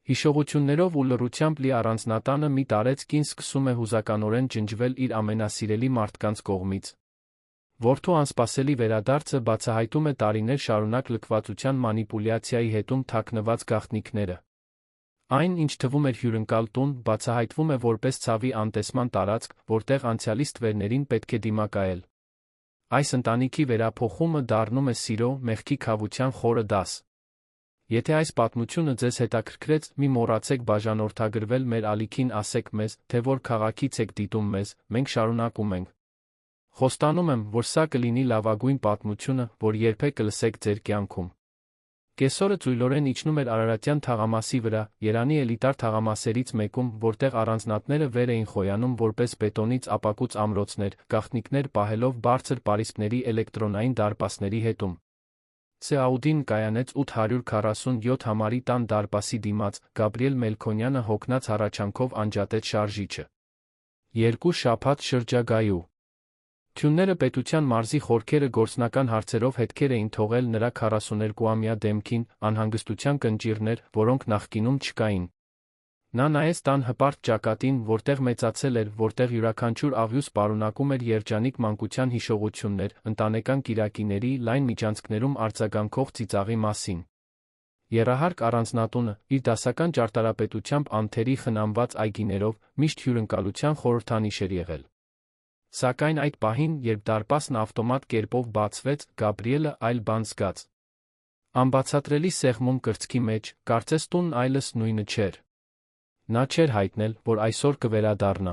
Հիշողություններով ու լռությամբ լի առանձնատանը մի տարեց կին սկսում է հուզականորեն ջնջվել իր ամենասիրելի մարդկանց կողմից։ Որդու անսպասելի վերադարձը բացահայտում է տարիներ շարունակ լքվածության մանիպուլյացիայի հետում թաքնված գաղտնիքները։ Այն, ինչ թվում էր հյուրընկալ տուն, բացահայտվում է որպես ցավի անտեսման տարածք, որտեղ անցյալի ստվերներին պետք է դիմակայել։ Այս ընտանիքի վերափոխումը դառնում է սիրո, մեղքի քավության խորը դաս։ Եթե այս պատմությունը ձեզ հետաքրքրեց, մի մոռացեք բաժանորդագրվել մեր ալիքին, ասեք մեզ, թե որ քաղաքից եք դիտում մեզ, մենք շարունակում ենք։ Խոստանում եմ, որ սա կլինի լավագույն պատմությունը, որ երբեք կլսեք ձեր կյանքում։ Կեսօրը ծույլորեն իջնում էր Արարատյան թաղամասի վրա, Երանի էլիտար թաղամասերից մեկում, որտեղ առանձնատները վեր էին խոյանում որպես բետոնից ապակուծ ամրոցներ, գաղտնիքներ պահելով բարձր պարիսպների էլեկտրոնային դարպասների հետում։ Աուդին կայանեց 847 համարի տան դարպասի դիմաց, Գաբրիել Մելքոնյանը հոգնած հառաչանքով անջատեց շարժիչը։ 2 շաբաթ շրջագայու։ Թյունները պետության մարզի խորքերը գործնական հարցերով հետքեր էին թողել նրա 42-ամյա դեմքին, անհանգստության կնճիռներ, որոնք նախկինում չկային։ Նա նայեց տան հպարտ ճակատին, որտեղ մեծացել էր, որտեղ յուրաքանչյուր աղյուս պարունակում էր երջանիկ մանկության հիշողություններ, ընտանեկան կիրակիների, լայն միջանցքներում արձագանքող ծիծաղի մասին։ Եռահարկ առանձնատունը, իր դասական ճարտարապետությամբ անթերի խնամված այգիներով, միշտ հյուրընկալության խորհրդանիշ էր եղել։ Սակայն այդ պահին, երբ դարպասն ավտոմատ կերպով բացվեց, Գաբրիելը այլ բան զգաց։ Անբացատրելի սեղմում կրծքի մեջ, կարծես տունն այլս նույնը չէր։ Նա չէր հայտնել, որ այսօր կվերադառնա։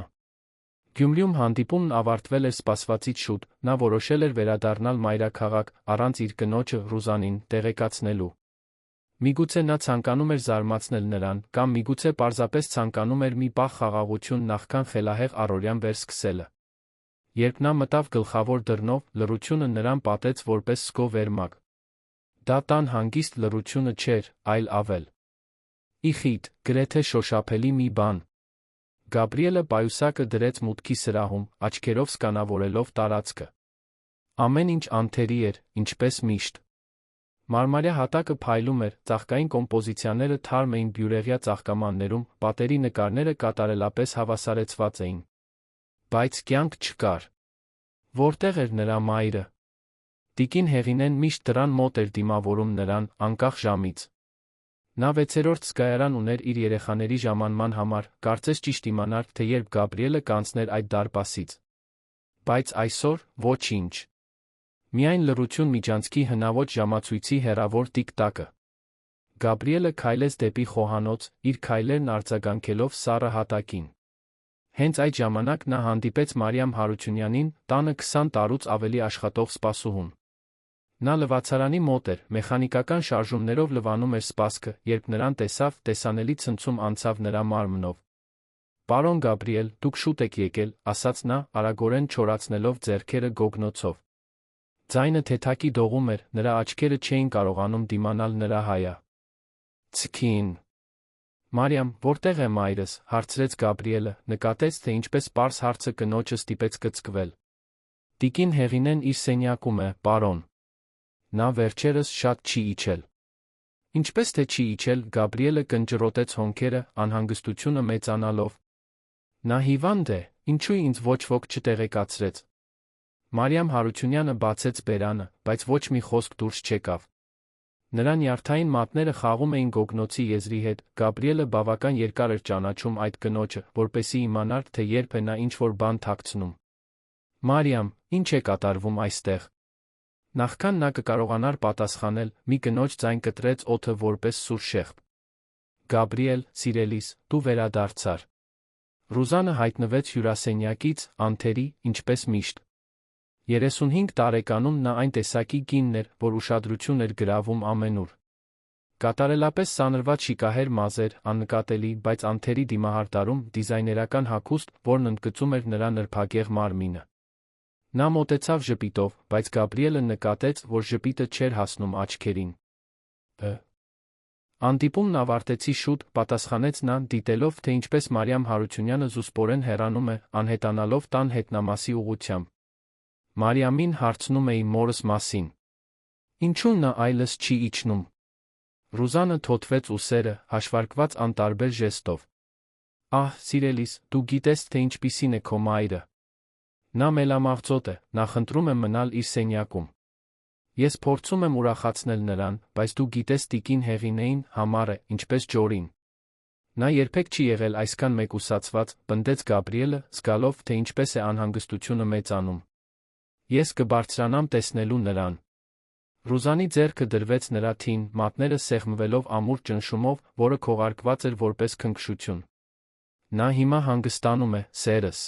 Գյումրիում հանդիպումն ավարտվել էր սպասվածից շուտ, նա որոշել էր վերադառնալ մայրաքաղաք, առանց իր կնոջը Ռուզանին տեղեկացնելու։ Միգուցե նա ցանկանում էր զարմացնել նրան, կամ միգուցե պարզապես ցանկանում էր մի պահ խաղաղություն նախքան խելահեղ առօրյան վերսկսելը։ Երբ նա մտավ գլխավոր դռնով, լռությունը նրան պատեց որպես զգո վերմակ։ Դա տան հանգիստ լռությունը չէր, այլ ավել։ Իխիթ, գրեթե շոշափելի մի բան։ Գաբրիելը պայուսակը դրեց մուտքի սրահում, աչքերով սկանավորելով տարածքը։ Ամեն ինչ անթերի էր, ինչպես միշտ։ Մարմարյա հատակը փայլում էր, ծաղկային կոմպոզիցիաները թարմ էին բյուրեղյա ծաղկամաններում, պատերի նկարները կատարելապես հավասարեցված էին։ Բայց կյանք չկար։ Որտեղ էր նրա մայրը։ Տիկին Հեղինեն միշտ դռան մոտ էր դիմավորում նրան, անկախ ժամից։ Նա 6-րդ զգայարան ուներ իր երեխաների ժամանման համար, կարծես ճիշտ իմանար, թե երբ Գաբրիելը կանցներ այդ դարպասից։ Բայց այսօր ոչինչ։ Միայն լռություն միջանցքի հնաոճ ժամացույցի հեռավոր տիկ-տակը։ Գաբրիելը քայլեց դեպի խոհանոց, իր քայլերն արձագանքելով սառը հատակին։ Հենց այդ ժամանակ նա հանդիպեց Մարիամ Հարությունյանին, տանը 20 տարուց ավելի աշխատող սպասուհուն։ Նա լվացարանի մոտ էր, մեխանիկական շարժումներով լվանում էր սպասքը, երբ նրան տեսավ, տեսանելի ցնցում անցավ նրա մարմնով։ «Պարոն Գաբրիել, դուք շուտ եք եկել», ասաց նա, արագորեն չորացնելով ձեռքերը գոգնոցով։ Ձայնը թեթակի դողում էր, նրա աչքերը չէին կարողանում դիմանալ նրա հայա։ «Ցքին»։ «Մարիամ, որտեղ է մայրս», հարցրեց Գաբրիելը, նկատեց, թե ինչպես պարզ հարցը կնոջը ստիպեց կծկվել։ Տիկին Հեղինեն իր սենյակում է, պարոն։ Նա վերջերս շատ չի իջել։ Ինչպես թե չի իջել, Գաբրիելը կնճռոտեց հոնքերը, անհանգստությունը մեծանալով։ Նա հիվանդ է, ինչու ինձ ոչ ոք չտեղեկացրեց։ Մարիամ Հարությունյանը բացեց բերանը, բայց ոչ մի խոսք դուրս չեկավ։ Նրա նյարդային մատները խաղում էին գոգնոցի եզրի հետ, Գաբրիելը բավական երկար էր ճանաչում այդ կնոջը, որպեսզի իմանար, թե երբ է նա ինչ-որ բան թաքցնում։ Մարիամ, ինչ է կատարվում այստեղ։ Նախքան նա կկարողանար պատասխանել, մի կնոջ ձայն կտրեց օդը որպես սուր շեղբ։ Գաբրիել, սիրելիս, դու վերադարձար։ Ռուզանը հայտնվեց հյուրասենյակից, անթերի, ինչպես միշտ։ 35 տարեկանում նա այն տեսակի կինն էր, որ ուշադրություն էր գրավում ամենուր։ Կատարելապես սանրված շիկահեր մազեր, աննկատելի, բայց անթերի դիմահարտարում դիզայներական հագուստ, որն ընդգծում էր նրա նրբագեղ մարմինը։ Նա մոտեցավ ժպիտով, բայց Գաբրիելը նկատեց, որ ժպիտը չէր հասնում աչքերին։ Հանդիպումն ավարտեցի շուտ, պատասխանեց նա, դիտելով, թե ինչպես Մարիամ Հարությունյանը զուսպորեն հեռանում է, անհետանալով տան հետնամասի ուղղությամբ։ Մարիամին հարցնում էի մորս մասին։ Ինչու նա այլս չի իջնում։ Ռուզանը թոթվեց ուսերը, հաշվարկված անտարբեր ժեստով։ Ահ, սիրելիս, դու գիտես, թե ինչպիսին է քո մայրը։ Նա մելամաղձոտ է, նախընտրում է մնալ իր սենյակում։ Ես փորձում եմ ուրախացնել նրան, բայց դու գիտես տիկին Հեղինեին համառ է, ինչպես ջորին։ Նա երբեք չի եղել այսքան մեկուսացված, պնդեց Գաբրիելը, զգալով, թե ինչպես է անհանգստությունը մեծանում։ Ես կբարձրանամ տեսնելու նրան։ Ռուզանի ձեռքը դրվեց նրա թին, մատները սեղմվելով ամուր ճնշումով, որը քողարկված էր որպես քնքշություն։ Նա հիմա հանգստանում է, սերս։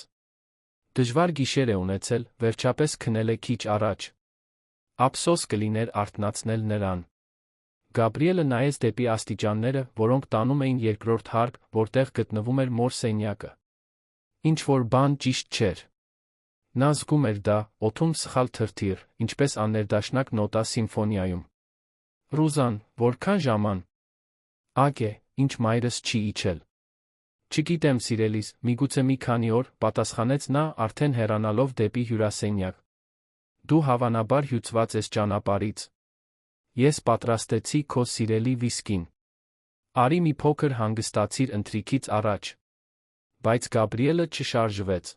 Դժվար գիշեր է ունեցել, վերջապես քնել է քիչ առաջ։ Ափսոս կլիներ արթնացնել նրան։ Գաբրիելը նայեց դեպի աստիճանները, որոնք տանում էին երկրորդ հարկ, որտեղ գտնվում էր մոր սենյակը։ Ինչ-որ բան ճիշտ չէր։ Նա զգում էր դա, օդում սխալ թրթիռ, ինչպես աններդաշնակ նոտա սիմֆոնիայում։ Ռուզան, որքան ժաման։ Ագե, ինչ մայրս չի իջել։ Չգիտեմ, սիրելիս, միգուցե մի քանի օր, պատասխանեց նա, արդեն հեռանալով դեպի հյուրասենյակ։ Դու հավանաբար հյուծված ես ճանապարհից։ Ես պատրաստեցի քո սիրելի վիսկին։ Արի մի փոքր հանգստացիր ընթրիքից առաջ։ Բայց Գաբրիելը չշարժվեց։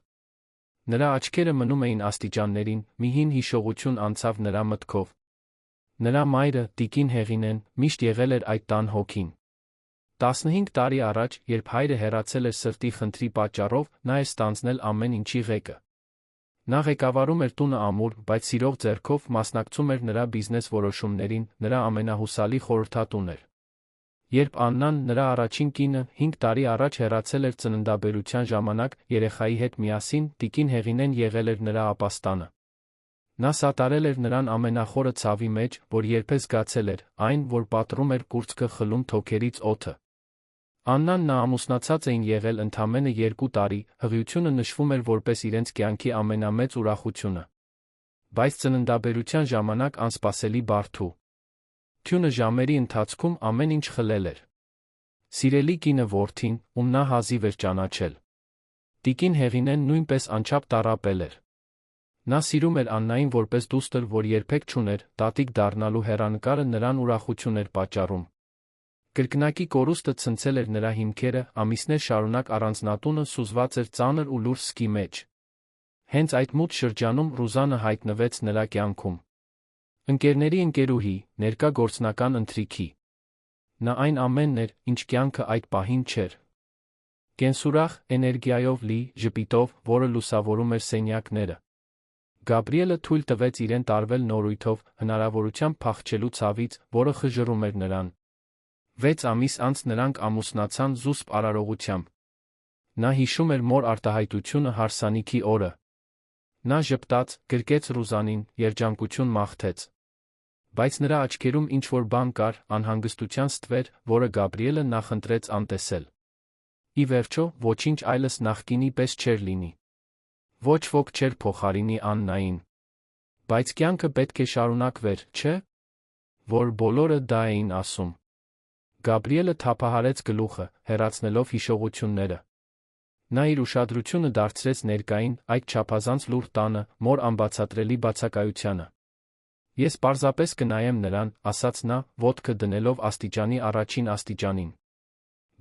Նրա աչքերը մնում էին աստիճաններին, մի հին հիշողություն անցավ նրա մտքով։ Նրա մայրը, տիկին Հեղինեն, միշտ եղել էր այդ տան հոգին։ 15 տարի առաջ, երբ հայրը հեռացել էր սրտի խնդրի պատճառով, նա էր ստանձնել ամեն ինչի ղեկը։ Նա ղեկավարում էր տունը ամուր, բայց սիրող ձեռքով մասնակցում էր նրա բիզնես որոշումներին, նրա ամենահուսալի խորհրդատուն էր։ Երբ Աննան, նրա առաջին կինը, 5 տարի առաջ հեռացել էր ծննդաբերության ժամանակ, երեխայի հետ միասին, տիկին Հեղինեն եղել էր նրա ապաստանը։ Նա սատարել էր նրան ամենախորը ցավի մեջ, որ երբեք զգացել էր, այն, որ պատռում էր կուրծքը խլում թոքերից օդը։ Աննան նա ամուսնացած էին եղել ընդամենը 2 տարի, հղիությունը նշվում էր որպես իրենց կյանքի ամենամեծ ուրախությունը։ Բայց ծննդաբերության ժամանակ անսպասելի բարդու։ Թյունը ժամերի ընթացքում ամեն ինչ խլել էր։ Սիրելի կինը որդին, ում նա հազիվ էր ճանաչել։ Տիկին Հեղինեն նույնպես անչափ տառապել էր։ Նա սիրում էր Աննային որպես դուստր, որ երբեք չուներ, տատիկ դառնալու հեռանկարը նրան ուրախություն էր պատճառում։ Կրկնակի կորուստը ցնցել էր նրա հիմքերը, ամիսներ շարունակ առանձնատունը սուզված էր ծանր ու լուրջ սկի մեջ։ Հենց այդ մութ շրջանում Ռուզանը հայտնվեց նրա կյանքում։ Ընկերների ընկերուհի, ներկա գործնական ընթրիքի։ Նա այն ամենն էր, ինչ կյանքը այդ պահին չէր։ Կենսուրախ, էներգիայով լի, ժպիտով, որը լուսավորում էր սենյակները։ Գաբրիելը թույլ տվեց իրեն տարվել նորույթով, հնարավորությամբ փախչելու ցավից, որը խժռում էր նրան։ 6 ամիս անց նրանք ամուսնացան զուսպ արարողությամբ։ Նա հիշում էր մոր արտահայտությունը հարսանիքի օրը։ Նա ժպտաց, գրկեց Ռուզանին, երջանկություն մաղթեց։ Բայց նրա աչքերում ինչ-որ բան կար, անհանգստության ստվեր, որը Գաբրիելը նախընտրեց անտեսել։ Ի վերջո, ոչինչ այլս նախկինի պես չէր լինի։ Ոչ ոք չէր փոխարինի Աննային։ Բայց կյանքը պետք է շարունակվեր, չէ՞։ Որ բոլորը դա էին ասում։ Գաբրիելը թափահարեց գլուխը, հեռացնելով հիշողությունները։ Նա իր ուշադրությունը դարձրեց ներկային, այդ չափազանց լուռ տանը, մոր անբացատրելի բացակայությանը։ Ես պարզապես կնայեմ նրան, ասաց նա, ոտքը դնելով աստիճանի առաջին աստիճանին։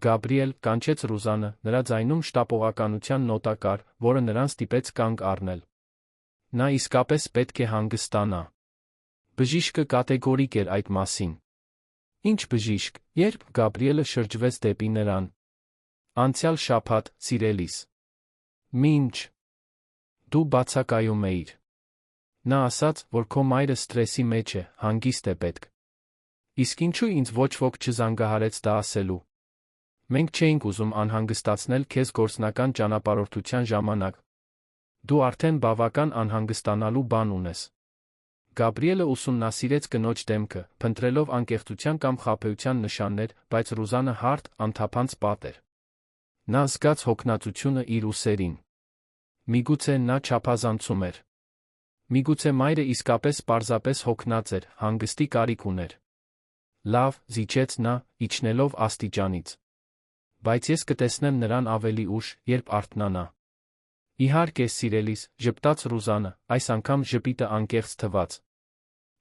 Գաբրիել, կանչեց Ռուզանը, նրա ձայնում շտապողականության նոտա կար, որը նրան ստիպեց կանգ առնել։ Նա իսկապես պետք է հանգստանա։ Բժիշկը կատեգորիկ էր այդ մասին։ Ինչ բժիշկ, երբ Գաբրիելը շրջվեց դեպի նրան։ Անցյալ շաբաթ, սիրելիս։ Մինչ դու բացակայում էիր։ Նա ասաց, որ քո մայրը սթրեսի մեջ է, հանգիստ է պետք։ Իսկ ինչու ինձ ոչ ոք չզանգահարեց դա ասելու։ Մենք չէինք ուզում անհանգստացնել քեզ գործնական ճանապարհորդության ժամանակ։ Դու արդեն բավական անհանգստանալու բան ունես։ Գաբրիելը ուսումնասիրեց կնոջ դեմքը, փնտրելով անկեղծության կամ խաբեության նշաններ, բայց Ռուզանը հարթ, անթափանց պատ էր։ Նա զգաց հոգնածությունը իր ուսերին։ Միգուցե նա չափազանցում էր։ Միգուցե մայրը իսկապես պարզապես հոգնած էր, հանգստի կարիք ուներ։ Լավ, զիջեց նա, իջնելով աստիճանից։ Բայց ես կտեսնեմ նրան ավելի ուշ, երբ արթնանա։ Իհարկե, սիրելիս, ժպտաց Ռուզանը, այս անգամ ժպիտը անկեղծ թվաց։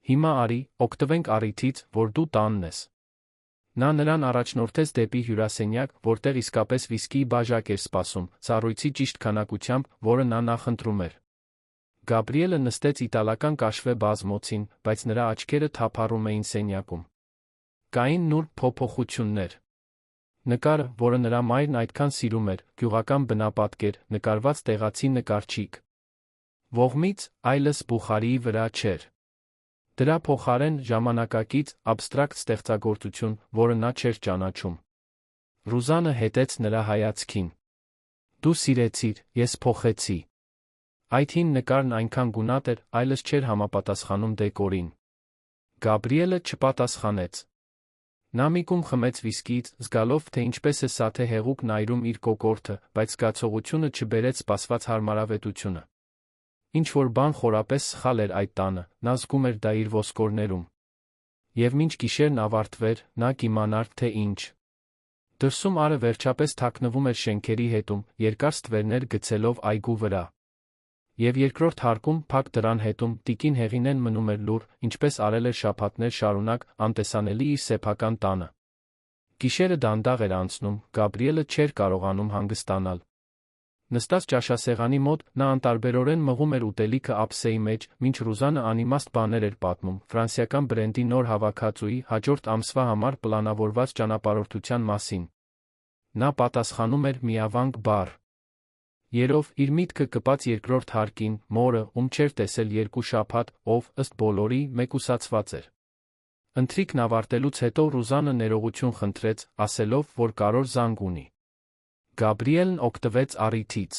Հիմա արի, օգտվենք առիթից, որ դու տանն ես։ Նա նրան առաջնորդեց դեպի հյուրասենյակ, որտեղ իսկապես վիսկիի բաժակ էր սպասում, սառույցի ճիշտ քանակությամբ, որը նա նախընտրում էր։ Գաբրիելը նստեց իտալական կաշվե բազմոցին, բայց նրա աչքերը թափառում էին սենյակում։ Կային նուրբ փոփոխություններ։ Նկարը, որը նրա մայրն այդքան սիրում էր, գյուղական բնապատկեր, նկարված տեղացի նկարչիկ ողմից, այլս Բուխարիի վրա չէր։ Դրա փոխարեն ժամանակակից, աբստրակտ ստեղծագործություն, որը նա չէր ճանաչում։ Ռուզանը հետեց նրա հայացքին։ Դու սիրեցիր, ես փոխեցի։ Այդ հին նկարն այնքան գունատ էր, այլս չէր համապատասխանում դեկորին։ Գաբրիելը չպատասխանեց։ Նա մի կում խմեց վիսկիից, զգալով, թե ինչպես է սա թե հեղուկ նայրում իր կոկորդը, բայց զգացողությունը չբերեց սպասված հարմարավետությունը։ Ինչ-որ բան խորապես սխալ էր այդ տանը, նա զգում էր դա իր ոսկորներում։ Եվ մինչ գիշերն ավարտվեր, նա կիմանար, թե ինչ։ Դրսում արը վերջապես թաքնվում էր շենքերի հետում, երկար ստվերներ գցելով այգու վրա։ Եվ երկրորդ հարկում, փակ դռան հետում, տիկին Հեղինեն մնում էր լուռ, ինչպես արել էր շաբաթներ շարունակ, անտեսանելի իր սեփական տանը։ Գիշերը դանդաղ էր անցնում, Գաբրիելը չէր կարողանում հանգստանալ։ Նստած ճաշասեղանի մոտ, նա անտարբերորեն մղում էր ուտելիքը ափսեի մեջ, մինչ Ռուզանը անիմաստ բաներ էր պատմում ֆրանսիական բրենդի նոր հավաքածուի հաջորդ ամսվա համար պլանավորված ճանապարհորդության մասին։ Նա պատասխանում էր միավանք բառ։ Երով իր միտքը կպած երկրորդ հարկին, մորը, ում չէր տեսել 2 շաբաթ, ով, ըստ բոլորի, մեկուսացված էր։ Ընթրիքն ավարտելուց հետո Ռուզանը ներողություն խնդրեց, ասելով, որ կարոր զանգ ունի։ Գաբրիելն օգտվեց առիթից։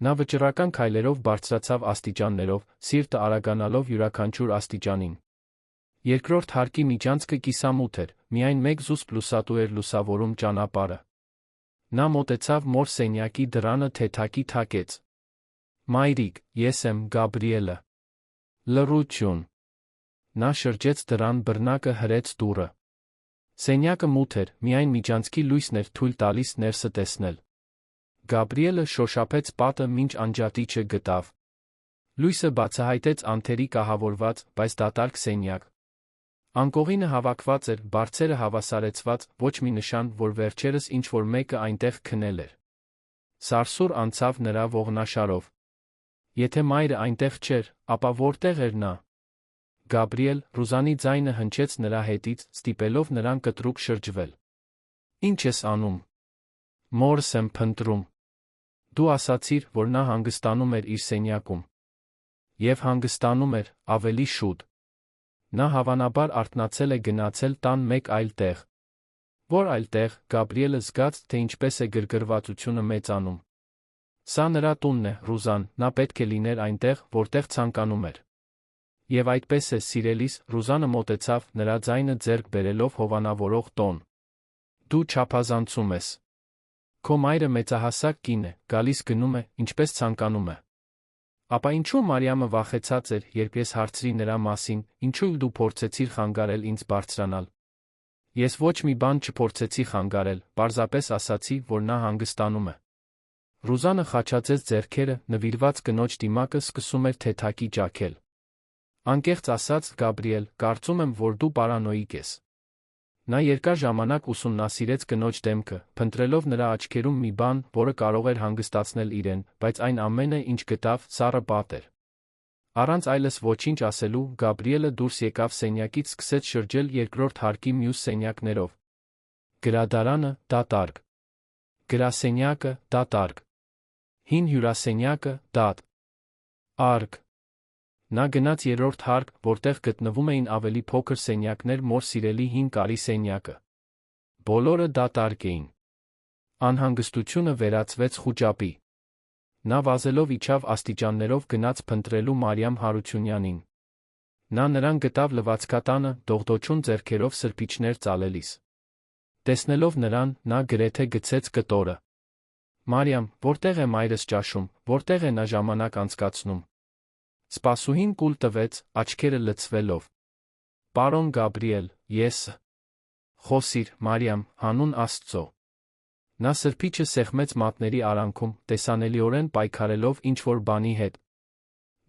Նա վճռական քայլերով բարձրացավ աստիճաններով, սիրտը արագանալով յուրաքանչյուր աստիճանին։ Երկրորդ հարկի միջանցքը կիսամութ էր, միայն մեկ զուսպ լուսատու էր լուսավորում ճանապարհը։ Նա մոտեցավ մոր սենյակի դռանը թեթակի թակեց։ Մայրիկ, ես եմ Գաբրիելը։ Լռություն։ Նա շրջեց դռան բռնակը հրեց դուռը։ Սենյակը մութ էր, միայն միջանցքի լույսն էր թույլ տալիս ներսը տեսնել։ Գաբրիելը շոշափեց պատը, մինչ անջատիչը գտավ։ Լույսը բացահայտեց անթերի կահավորված, բայց դատարկ սենյակ։ Անկողինը հավաքված էր, բարձերը հավասարեցված, ոչ մի նշան, որ վերջերս ինչ-որ մեկը այնտեղ քնել էր։ Սարսուռ անցավ նրա ողնաշարով։ Եթե մայրը այնտեղ չէր, ապա որտեղ էր նա։ Գաբրիել, Ռուզանի ձայնը հնչեց նրա հետից, ստիպելով նրան կտրուկ շրջվել։ Ինչ ես անում։ Մորս եմ փնտրում։ Դու ասացիր, որ նա հանգստանում էր իր սենյակում։ Եվ հանգստանում էր, ավելի շուտ։ Նա հավանաբար արթնացել է գնացել տան մեկ այլ տեղ։ Որ այլ տեղ, Գաբրիելը զգաց, թե ինչպես է գրգռվածությունը մեծանում։ Սա նրա տունն է, Ռուզան, նա պետք է լիներ այնտեղ, որտեղ ցանկանում էր։ Եվ այդպես է, սիրելիս, Ռուզանը մոտեցավ, նրա ձայնը ձեռք բերելով հովանավորող տոն։ Դու չափազանցում ես։ Քո մայրը մեծահասակ կին է, գալիս գնում է, ինչպես ցանկանում է։ Ապա ինչու Մարիամը վախեցած էր, երբ ես հարցրի նրա մասին, ինչու դու փորձեցիր խանգարել ինձ բարձրանալ։ Ես ոչ մի բան չփորձեցի խանգարել, պարզապես ասացի, որ նա հանգստանում է։ Ռուզանը խաչացեց ձեռքերը, նվիրված կնոջ դիմակը սկսում էր թեթակի ճաքել։ Անկեղծ ասած, Գաբրիել, կարծում եմ, որ դու պարանոիկ ես։ Նա երկար ժամանակ ուսումնասիրեց կնոջ դեմքը, փնտրելով նրա աչքերում մի բան, որը կարող էր հանգստացնել իրեն, բայց այն ամենը, ինչ գտավ, սառը պատ էր։ Առանց այլս ոչինչ ասելու, Գաբրիելը դուրս եկավ սենյակից, սկսեց շրջել երկրորդ հարկի մյուս սենյակներով։ Գրադարանը, դատարկ։ Գրասենյակը, դատարկ։ Հին հյուրասենյակը, դատ։ Արկ։ Նա գնաց երրորդ հարկ, որտեղ գտնվում էին ավելի փոքր սենյակներ, մոր սիրելի հին կարի սենյակը։ Բոլորը դատարկ էին։ Անհանգստությունը վերածվեց խուճապի։ Նա վազելով իջավ աստիճաններով գնաց փնտրելու Մարիամ Հարությունյանին։ Նա նրան գտավ լվացքատանը, դողդոջուն ձեռքերով սրբիչներ ծալելիս։ Տեսնելով նրան, նա գրեթե գցեց կտորը։ Մարիամ, որտեղ է մայրս ճաշում, որտեղ է նա ժամանակ անցկացնում։ Սպասուհին կուլ տվեց, աչքերը լցվելով։ Պարոն Գաբրիել, ես։ Խոսիր, Մարիամ, հանուն Աստծո։ Նա սրբիչը սեղմեց մատների արանքում, տեսանելիորեն պայքարելով ինչ-որ բանի հետ։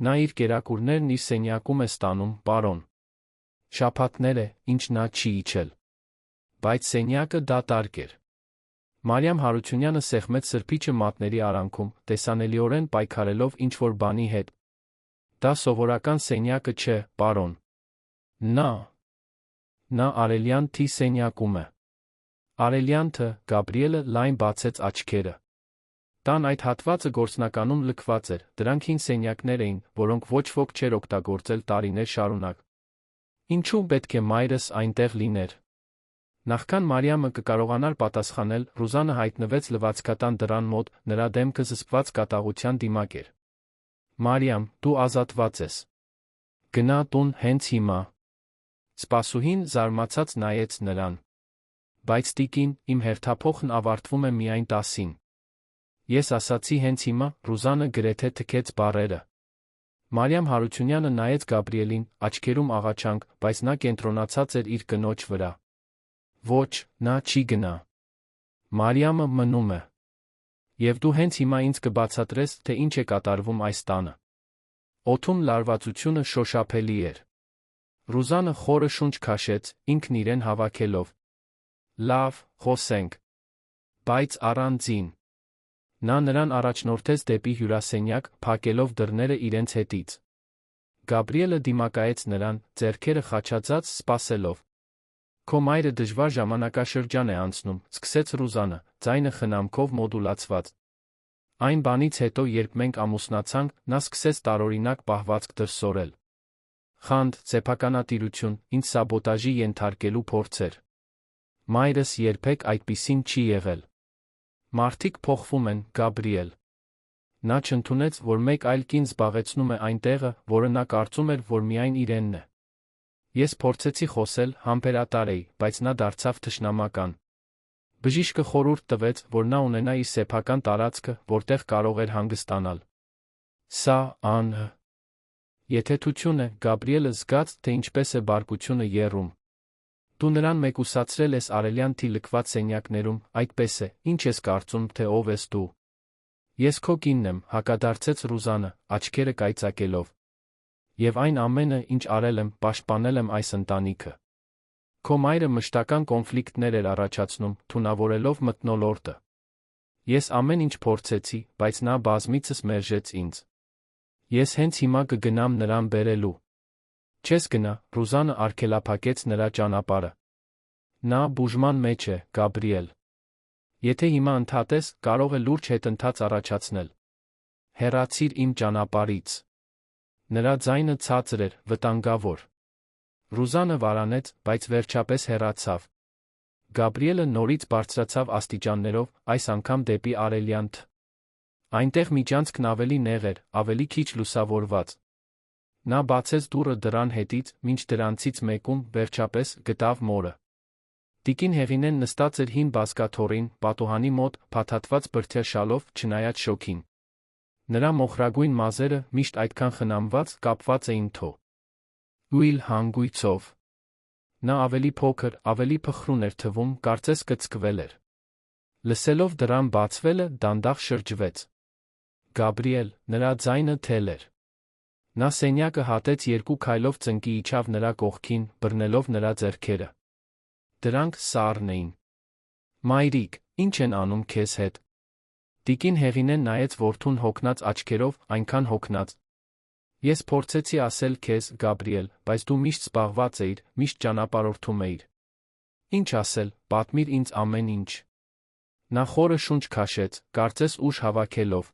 Նա իր կերակուրներն իր սենյակում է ստանում, պարոն։ Շաբաթներ է, ինչ նա չի իջել։ Բայց սենյակը դատարկ էր։ Մարիամ Հարությունյանը սեղմեց սրբիչը մատների արանքում, տեսանելիորեն պայքարելով ինչ-որ բանի հետ։ Դա սովորական սենյակը չէ, պարոն։ Նա Արելյան Թ. սենյակում է։ Արելյան Թ. Գաբրիելը լայն բացեց աչքերը։ Տան այդ հատվածը գործնականում լքված էր, դրանք հին սենյակներ էին, որոնք ոչ ոք չէր օգտագործել տարիներ շարունակ։ Ինչու պետք է մայրս այնտեղ լիներ։ Նախքան Մարիամը կկարողանար պատասխանել, Ռուզանը հայտնվեց լվացքատան դռան մոտ, նրա դեմքը զսպված կատաղության դիմակ էր։ Մարիամ, դու ազատված ես։ Գնա տուն հենց հիմա։ Սպասուհին զարմացած նայեց նրան։ Բայց տիկին, իմ հերթափոխն ավարտվում է միայն 10-ին։ Ես ասացի հենց հիմա, Ռուզանը գրեթե թքեց բառերը։ Մարիամ Հարությունյանը նայեց Գաբրիելին, աչքերում աղաչանք, բայց նա կենտրոնացած էր իր կնոջ վրա։ Ոչ, նա չի գնա։ Մարիամը մնում է։ Եվ դու հենց հիմա ինձ կբացատրես, թե ինչ է կատարվում այս տանը։ Օդում լարվածությունը շոշափելի էր։ Ռուզանը խորը շունչ քաշեց, ինքն իրեն հավաքելով։ Լավ, խոսենք։ Բայց առանձին։ Նա նրան առաջնորդեց դեպի հյուրասենյակ, փակելով դռները իրենց հետից։ Գաբրիելը դիմակայեց նրան, ձեռքերը խաչածած, սպասելով։ Քո մայրը դժվար ժամանակաշրջան է անցնում, սկսեց Ռուզանը, ձայնը խնամքով մոդուլացված։ Այն բանից հետո, երբ մենք ամուսնացանք, նա սկսեց տարօրինակ պահվածք դրսևորել։ Խանդ, սեփականատիրություն, ինձ սաբոտաժի ենթարկելու փորձեր։ Մայրս երբեք այդպիսին չի եղել։ Մարդիկ փոխվում են, Գաբրիել։ Նա չընդունեց, որ մեկ այլ կին զբաղեցնում է այն տեղը, որը նա կարծում էր, որ միայն իրենն է։ Ես փորձեցի խոսել, համբերատար էի, բայց նա դարձավ թշնամական։ Բժիշկը խորհուրդ տվեց, որ նա ունենա իր սեփական տարածքը, որտեղ կարող էր հանգստանալ։ Սա եթեթություն է, Գաբրիելը զգաց, թե ինչպես է բարկությունը եռում։ Դու նրան մեկուսացրել ես Արելյան Թ. լքված սենյակներում, այդպես է, ինչ ես կարծում, թե ով ես դու։ Ես քո կինն եմ, հակադարձեց Ռուզանը, աչքերը կայծակելով։ Եվ այն ամենը, ինչ արել եմ, պաշտպանել եմ այս ընտանիքը։ Քո մայրը մշտական կոնֆլիկտներ էր առաջացնում, թունավորելով մթնոլորտը։ Ես ամեն ինչ փորձեցի, բայց նա բազմիցս մերժեց ինձ։ Ես հենց հիմա կգնամ նրան բերելու։ Չես գնա, Ռուզանը արգելափակեց նրա ճանապարհը։ Նա բուժման մեջ է, Գաբրիել։ Եթե հիմա ընդհատես, կարող է լուրջ հետընթաց առաջացնել։ Հեռացիր իմ ճանապարհից։ Նրա ձայնը ցածր էր, վտանգավոր։ Ռուզանը վարանեց, բայց վերջապես հեռացավ։ Գաբրիելը նորից բարձրացավ աստիճաններով, այս անգամ դեպի Արելյան Թ. Այնտեղ միջանցքն ավելի նեղ էր, ավելի քիչ լուսավորված։ Նա բացեց դուռը դռան հետից, մինչ դրանցից մեկում, վերջապես, գտավ մորը։ Տիկին Հեղինեն նստած էր հին բազկաթոռին, պատուհանի մոտ, փաթաթված բրդյա շալով, չնայած շոգին։ Նրա մոխրագույն մազերը, միշտ այդքան խնամված, կապված էին թո. Ուիլ հանգույցով։ Նա ավելի փոքր, ավելի փխրուն էր թվում, կարծես կծկվել էր։ Լսելով դռան բացվելը, դանդաղ շրջվեց։ Գաբրիել, նրա ձայնը թել էր։ Նա սենյակը հատեց երկու քայլով ծնկի իջավ նրա կողքին, բռնելով նրա ձեռքերը։ Դրանք սառն էին։ Մայրիկ, ինչ են անում քեզ հետ։ Տիկին Հեղինեն նայեց որդուն հոգնած աչքերով, այնքան հոգնած։ Ես փորձեցի ասել քեզ, Գաբրիել, բայց դու միշտ զբաղված էիր, միշտ ճանապարհորդում էիր։ Ինչ ասել, պատմիր ինձ ամեն ինչ։ Նա խորը շունչ քաշեց, կարծես ուժ հավաքելով։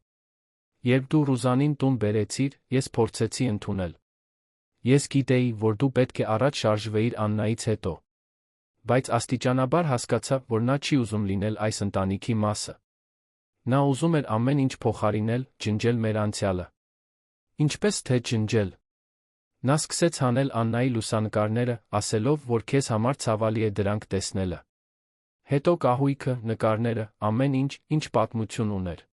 Երբ դու Ռուզանին տուն բերեցիր, ես փորձեցի ընդունել։ Ես գիտեի, որ դու պետք է առաջ շարժվեիր Աննայից հետո։ Բայց աստիճանաբար հասկացա, որ նա չի ուզում լինել այս ընտանիքի մասը։ Նա ուզում էր ամեն ինչ փոխարինել, ջնջել մեր անցյալը։ Ինչպես թե ջնջել։ Նա սկսեց հանել Աննայի լուսանկարները, ասելով, որ քեզ համար ցավալի է դրանք տեսնելը։ Հետո կահույքը, նկարները, ամեն ինչ, ինչ պատմություն ուներ։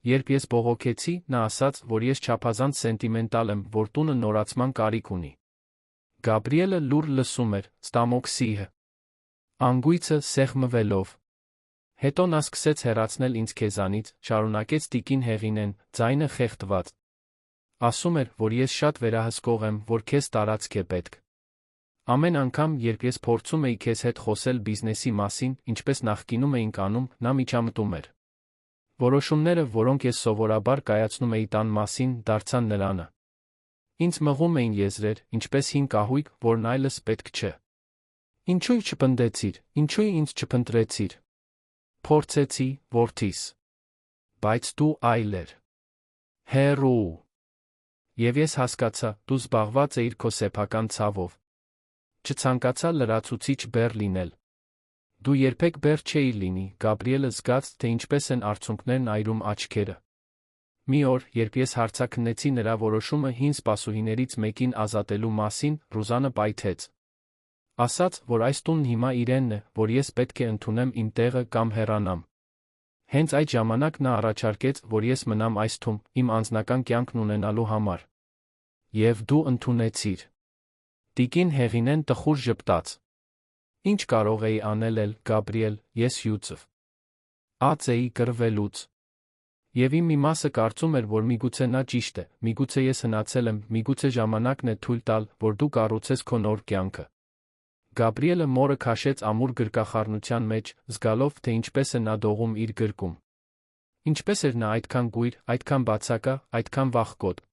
Երբ ես բողոքեցի, նա ասաց, որ ես չափազանց սենտիմենտալ եմ, որ տունը նորացման կարիք ունի։ Գաբրիելը լուր լսում էր, ստամոքսի անգույցը սեղմվելով։ Հետո նա սկսեց հեռացնել ինձ քեզանից, շարունակեց տիկին Հեղինեն, ձայնը խեղդված։ Ասում էր, որ ես շատ վերահսկող եմ, որ քեզ տարածք է պետք։ Ամեն անգամ, երբ ես փորձում էի քեզ հետ խոսել բիզնեսի մասին, ինչպես նախկինում էինք անում, նա միջամտում էր։ Որոշումները, որոնք ես սովորաբար կայացնում էի տան մասին, դարձան նրանը։ Ինձ մղում էին եզրեր, ինչպես հին կահույք, որն այլս պետք չէ։ Ինչու չպնդեցիր, ինչու ինձ չփնտրեցիր։ Փորձեցի, որդիս։ Բայց դու այլ էր։ Հեռու։ Եվ ես հասկացա, դու զբաղված էիր քո սեփական ցավով։ Չցանկացա լրացուցիչ բեռ լինել։ Դու երբեք բեռ չէիր լինի, Գաբրիելը զգաց, թե ինչպես են արցունքներն այրում աչքերը։ Մի օր, երբ ես հարցաքննեցի նրա որոշումը հին սպասուհիներից մեկին ազատելու մասին, Ռուզանը պայթեց։ Ասաց, որ այս տունն հիմա իրենն է, որ ես պետք է ընդունեմ իմ տեղը կամ հեռանամ։ Հենց այդ ժամանակ նա առաջարկեց, որ ես մնամ այս թվում, իմ անձնական կյանքն ունենալու համար։ Եվ դու ընդունեցիր։ Տիկին Հեղինեն տխուր ժպտաց։ Ինչ կարող էի անել, Գաբրիել, ես հյուծվ ած էի կռվելուց։ Եվ իմ մի մասը կարծում էր, որ միգուցե նա ճիշտ է, միգուցե ես հնացել եմ, միգուցե ժամանակն է թույլ տալ, որ դու կառուցես քո նոր կյանքը։ Գաբրիելը մորը քաշեց ամուր գրկախառնության մեջ, զգալով, թե ինչպես է նա դողում իր գրկում։ Ինչպես էր նա այդքան գույր, այդքան բացակա, այդքան վախկոտ։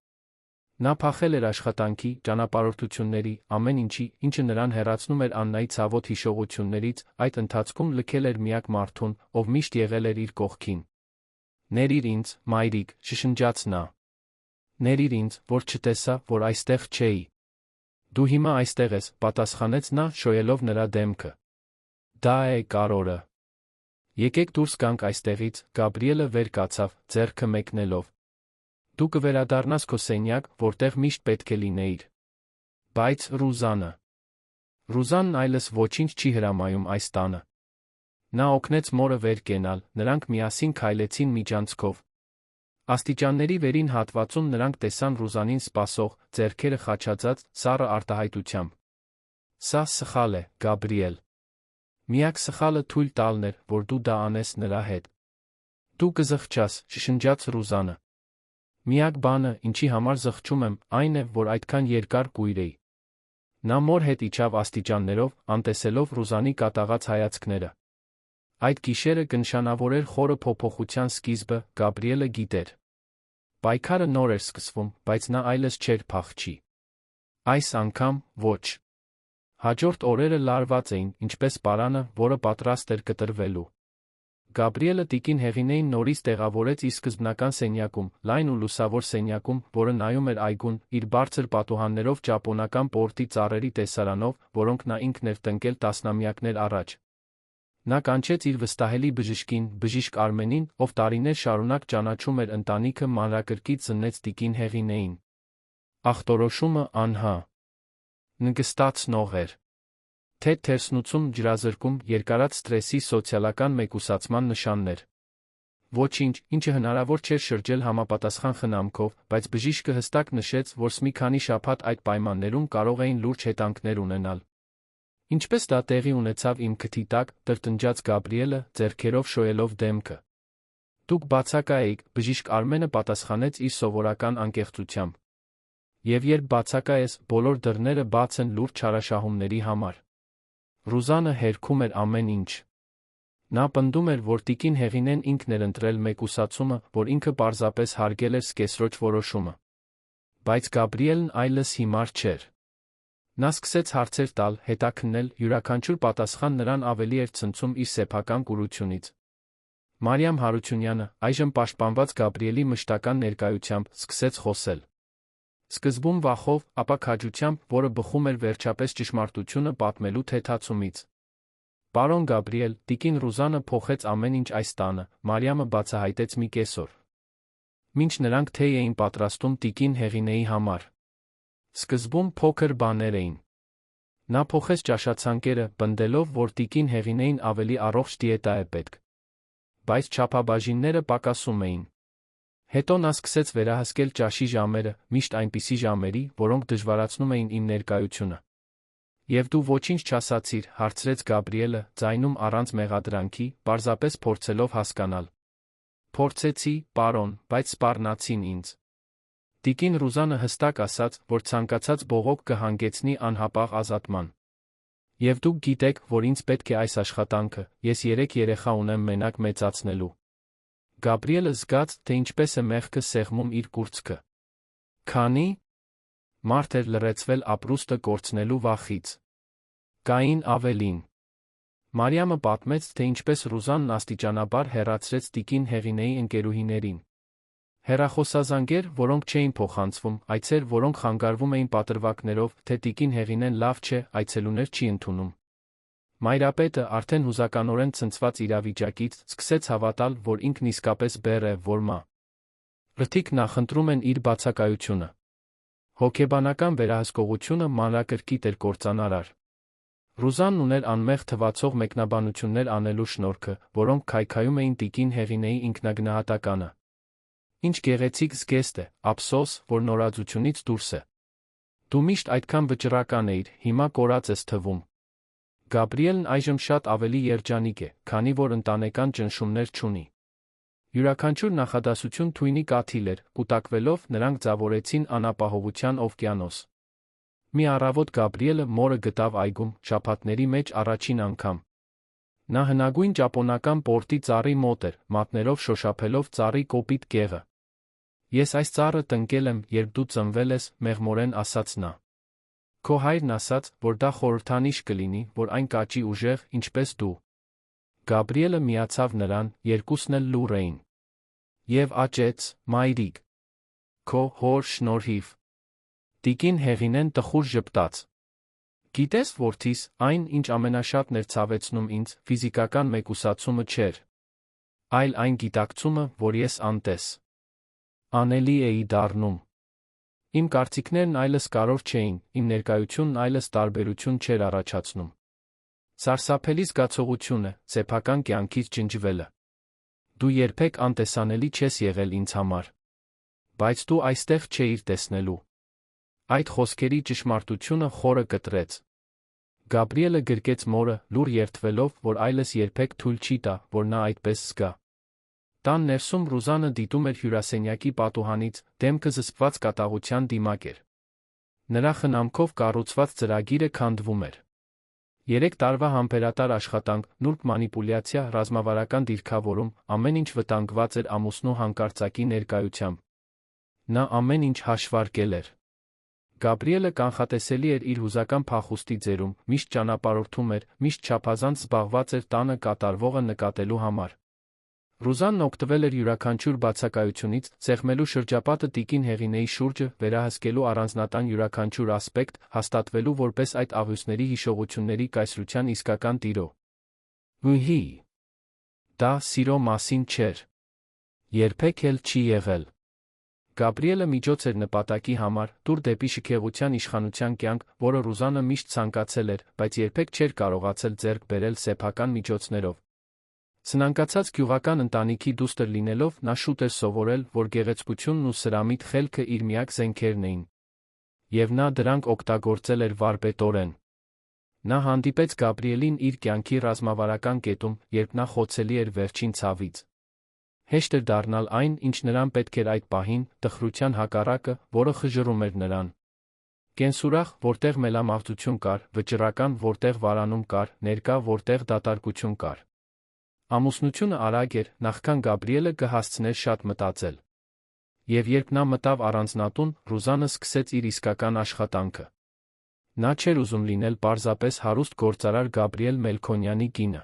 Նա փախել էր աշխատանքի, ճանապարհորդությունների, ամեն ինչի, ինչը նրան հեռացնում էր Աննայի ցավոտ հիշողություններից, այդ ընթացքում լքել էր միակ մարդուն, ով միշտ եղել էր իր կողքին։ Ներիր ինձ, մայրիկ, շշնջաց նա։ Ներիր ինձ, որ չտեսա, որ այստեղ չէի։ Դու հիմա այստեղ ես, պատասխանեց նա, շոյելով նրա դեմքը։ Դա է կարորը։ Եկեք դուրս գանք այստեղից, Գաբրիելը վեր կացավ, ձեռքը մեկնելով։ Դու կվերադառնաս քո սենյակ, որտեղ միշտ պետք է լինեիր։ Բայց Ռուզանն այլս ոչինչ չի հրամայում այս տանը։ Նա օգնեց մորը վեր կենալ, նրանք միասին քայլեցին միջանցքով։ Աստիճանների վերին հատվածում նրանք տեսան Ռուզանին սպասող, ձեռքերը խաչածած, սառը արտահայտությամբ։ Սա սխալ է, Գաբրիել։ Միակ սխալը թույլ տալն էր, որ դու դա անես նրա հետ։ Դու կզղջաս, շշնջաց Ռուզանը։ Միակ բանը, ինչի համար զղջում եմ, այն է, որ այդքան երկար կույր էի։ Նա մոր հետ իջավ աստիճաններով, անտեսելով Ռուզանի կատաղած հայացքները։ Այդ գիշերը կնշանավորեր խորը փոփոխության սկիզբը, Գաբրիելը գիտեր։ Պայքարը նոր էր սկսվում, բայց նա այլս չէր փախչի։ Այս անգամ ոչ։ Հաջորդ օրերը լարված էին, ինչպես պարանը, որը պատրաստ էր կտրվելու։ Գաբրիելը տիկին Հեղինեին նորից տեղավորեց իր սկզբնական սենյակում, լայն ու լուսավոր սենյակում, որը նայում էր այգուն, իր բարձր պատուհաններով ճապոնական պորտի ծառերի տեսարանով, որոնք նա ինքն էր տնկել տասնամյակներ առաջ։ Նա կանչեց իր վստահելի բժիշկին, բժիշկ Արմենին, ով տարիներ շարունակ ճանաչում էր ընտանիքը, մանրակրկիտ զննեց տիկին Հեղինեին։ Ախտորոշումը նգստացնող էր։ Թեթ թերսնուցում, ջրազրկում, երկարած սթրեսի սոցիալական մեկուսացման նշաններ։ Ոչինչ, ինչը հնարավոր չէր շրջել համապատասխան խնամքով, բայց բժիշկը հստակ նշեց, որ մի քանի շաբաթ այդ պայմաններում կարող էին լուրջ հետանքներ ունենալ։ Ինչպես դա տեղի ունեցավ իմ քթի տակ, տրտնջաց Գաբրիելը, ձեռքերով շոյելով դեմքը։ Դուք բացակա էիք, բժիշկ Արմենը պատասխանեց իր սովորական անկեղծությամբ։ Եվ երբ բացակա ես, բոլոր դռները բաց են լուրջ չարաշահումների համար։ Ռուզանը հերքում էր ամեն ինչ։ Նա պնդում էր, որ տիկին Հեղինեն ինքն էր ընտրել մեկուսացումը, որ ինքը պարզապես հարգել էր սկեսրոջ որոշումը։ Բայց Գաբրիելն այլս հիմար չէր։ Նա սկսեց հարցեր տալ, հետաքննել, յուրաքանչյուր պատասխան նրան ավելի էր ցնցում իր սեփական կուրությունից։ Մարիամ Հարությունյանը, այժմ պաշտպանված Գաբրիելի մշտական ներկայությամբ, սկսեց խոսել։ Սկզբում վախով, ապա քաջությամբ, որը բխում էր վերջապես ճշմարտությունը պատմելու թեթացումից։ Պարոն Գաբրիել, տիկին Ռուզանը փոխեց ամեն ինչ այս տանը, Մարիամը բացահայտեց մի կեսօր։ Մինչ նրանք թեյ էին պատրաստում տիկին Հեղինեի համար։ Սկզբում փոքր բաներ էին։ Նա փոխեց ճաշացանկերը, պնդելով, որ տիկին Հեղինեին ավելի առողջ դիետա է պետք։ Բայց չափաբաժինները պակասում էին։ Հետո նա սկսեց վերահսկել ճաշի ժամերը, միշտ այնպիսի ժամերի, որոնք դժվարացնում էին իմ ներկայությունը։ Եվ դու ոչինչ չասացիր, հարցրեց Գաբրիելը, ձայնում առանց մեղադրանքի, պարզապես փորձելով հասկանալ։ Փորձեցի, պարոն, բայց սպառնացին ինձ։ Տիկին Ռուզանը հստակ ասաց, որ ցանկացած բողոք կհանգեցնի անհապաղ ազատման։ Եվ դուք գիտեք, որ ինձ պետք է այս աշխատանքը, ես 3 երեխա ունեմ մենակ մեծացնելու։ Գաբրիելը զգաց, թե ինչպես է մեղքը սեղմում իր կուրծքը։ Քանի մարդ էր լրացվել ապրուստը կորցնելու վախից։ Կային ավելին։ Մարիամը պատմեց, թե ինչպես Ռուզանն աստիճանաբար հեռացրեց տիկին Հեղինեի ընկերուհիներին։ Հեռախոսազանգեր, որոնք չէին փոխանցվում, այցեր, որոնք խանգարվում էին պատրվակներով, թե տիկին Հեղինեն լավ չէ, այցելուներ չի ընդունում։ Մայրապետը, արդեն հուզականորեն ցնցված իրավիճակից, սկսեց հավատալ, որ ինքն իսկապես բեռ է, որ մարդիկ նախընտրում են իր բացակայությունը։ Հոգեբանական վերահսկողությունը մանրակրկիտ էր կործանարար։ Ռուզանն ուներ անմեղ թվացող մեկնաբանություններ անելու շնորհքը, որոնք քայքայում էին տիկին Հեղինեի ինքնագնահատականը։ Ինչ գեղեցիկ զգեստ է, ափսոս, որ նորաձությունից դուրս է։ Դու միշտ այդքան վճռական էիր, հիմա կորած ես թվում։ Գաբրիելն այժմ շատ ավելի երջանիկ է, քանի որ ընտանեկան ճնշումներ չունի։ Յուրաքանչյուր նախադասություն թույնի կաթիլ էր, կուտակվելով նրանք ձավորեցին անապահովության օվկիանոս։ Մի առավոտ Գաբրիելը մորը գտավ այգում, շաբաթների մեջ առաջին անգամ։ Նա հնագույն ճապոնական պորտի ծառի մոտ էր, մատներով շոշափելով ծառի կոպիտ գեղը։ Ես այս ծառը տնկել եմ, երբ դու ծնվել ես, մեղմորեն ասաց նա։ Քո հայրն ասաց, որ դա խորհրդանիշ կլինի, որ այն կաճի ուժեղ, ինչպես դու։ Գաբրիելը միացավ նրան, երկուսն էլ լուռ էին։ Եվ աճեց, մայրիկ։ Քո հոր շնորհիվ։ Տիկին Հեղինեն տխուր ժպտաց։ Գիտես, որդիս, այն, ինչ ամենաշատն էր ցավեցնում ինձ, ֆիզիկական մեկուսացումը չէր, այլ այն գիտակցումը, որ ես անտես անելի էի դառնում։ Իմ կարծիքներն այլս կարևոր չէին, իմ ներկայությունն այլս տարբերություն չէր առաջացնում։ Սարսափելի զգացողություն է, սեփական կյանքից ջնջվելը։ Դու երբեք անտեսանելի չես եղել ինձ համար։ Բայց դու այստեղ չէիր տեսնելու։ Այդ խոսքերի ճշմարտությունը խորը կտրեց։ Գաբրիելը գրկեց մորը, լուր երդվելով, որ այլս երբեք թույլ չի տա, որ նա այդպես զգա։ Տան ներսում Ռուզանը դիտում էր հյուրասենյակի պատուհանից, դեմքը զսպված կատաղության դիմակ էր։ Նրա խնամքով կառուցված ծրագիրը քանդվում էր։ 3 տարվա համբերատար աշխատանք, նուրբ մանիպուլյացիա, ռազմավարական դիրքավորում, ամեն ինչ վտանգված էր ամուսնու հանկարծակի ներկայությամբ։ Նա ամեն ինչ հաշվարկել էր։ Գաբրիելը կանխատեսելի էր իր հուզական փախուստի ձերում, միշտ ճանապարհորդում էր, միշտ չափազանց զբաղված էր տանը կատարվողը նկատելու համար։ Ռուզանն օգտվել էր յուրաքանչյուր բացակայությունից, սեղմելու շրջապատը տիկին Հեղինեի շուրջը, վերահսկելու առանձնատան յուրաքանչյուր ասպեկտ, հաստատվելու որպես այդ աղյուսների հիշողությունների կայսրության իսկական տիրո։ Ուհի։ Դա սիրո մասին չէր։ Երբեք էլ չի եղել։ Գաբրիելը միջոց էր նպատակի համար, դուր դեպի շքեղության իշխանության կյանք, որը Ռուզանը միշտ ցանկացել էր, բայց երբեք չէր կարողացել ձեռք բերել սեփական միջոցներով։ Սնանկացած գյուղական ընտանիքի դուստր լինելով, նա շուտ էր սովորել, որ գեղեցկությունն ու սրամիտ խելքը իր միակ զենքերն էին։ Եվ նա դրանք օգտագործել էր վարպետորեն։ Նա հանդիպեց Գաբրիելին իր կյանքի ռազմավարական կետում, երբ նա խոցելի էր վերջին ցավից։ Հեշտ էր դառնալ այն, ինչ նրան պետք էր այդ պահին, տխրության հակառակը, որը խժռում էր նրան։ Կենսուրախ, որտեղ մելամաղձություն կար, վճռական, որտեղ վարանում կար, ներկա, որտեղ դատարկություն կար։ Ամուսնությունը արագ էր, նախքան Գաբրիելը կհասցներ շատ մտածել։ Եվ երբ նա մտավ առանձնատուն, Ռուզանը սկսեց իր իսկական աշխատանքը։ Նա չէր ուզում լինել պարզապես հարուստ գործարար Գաբրիել Մելքոնյանի կինը։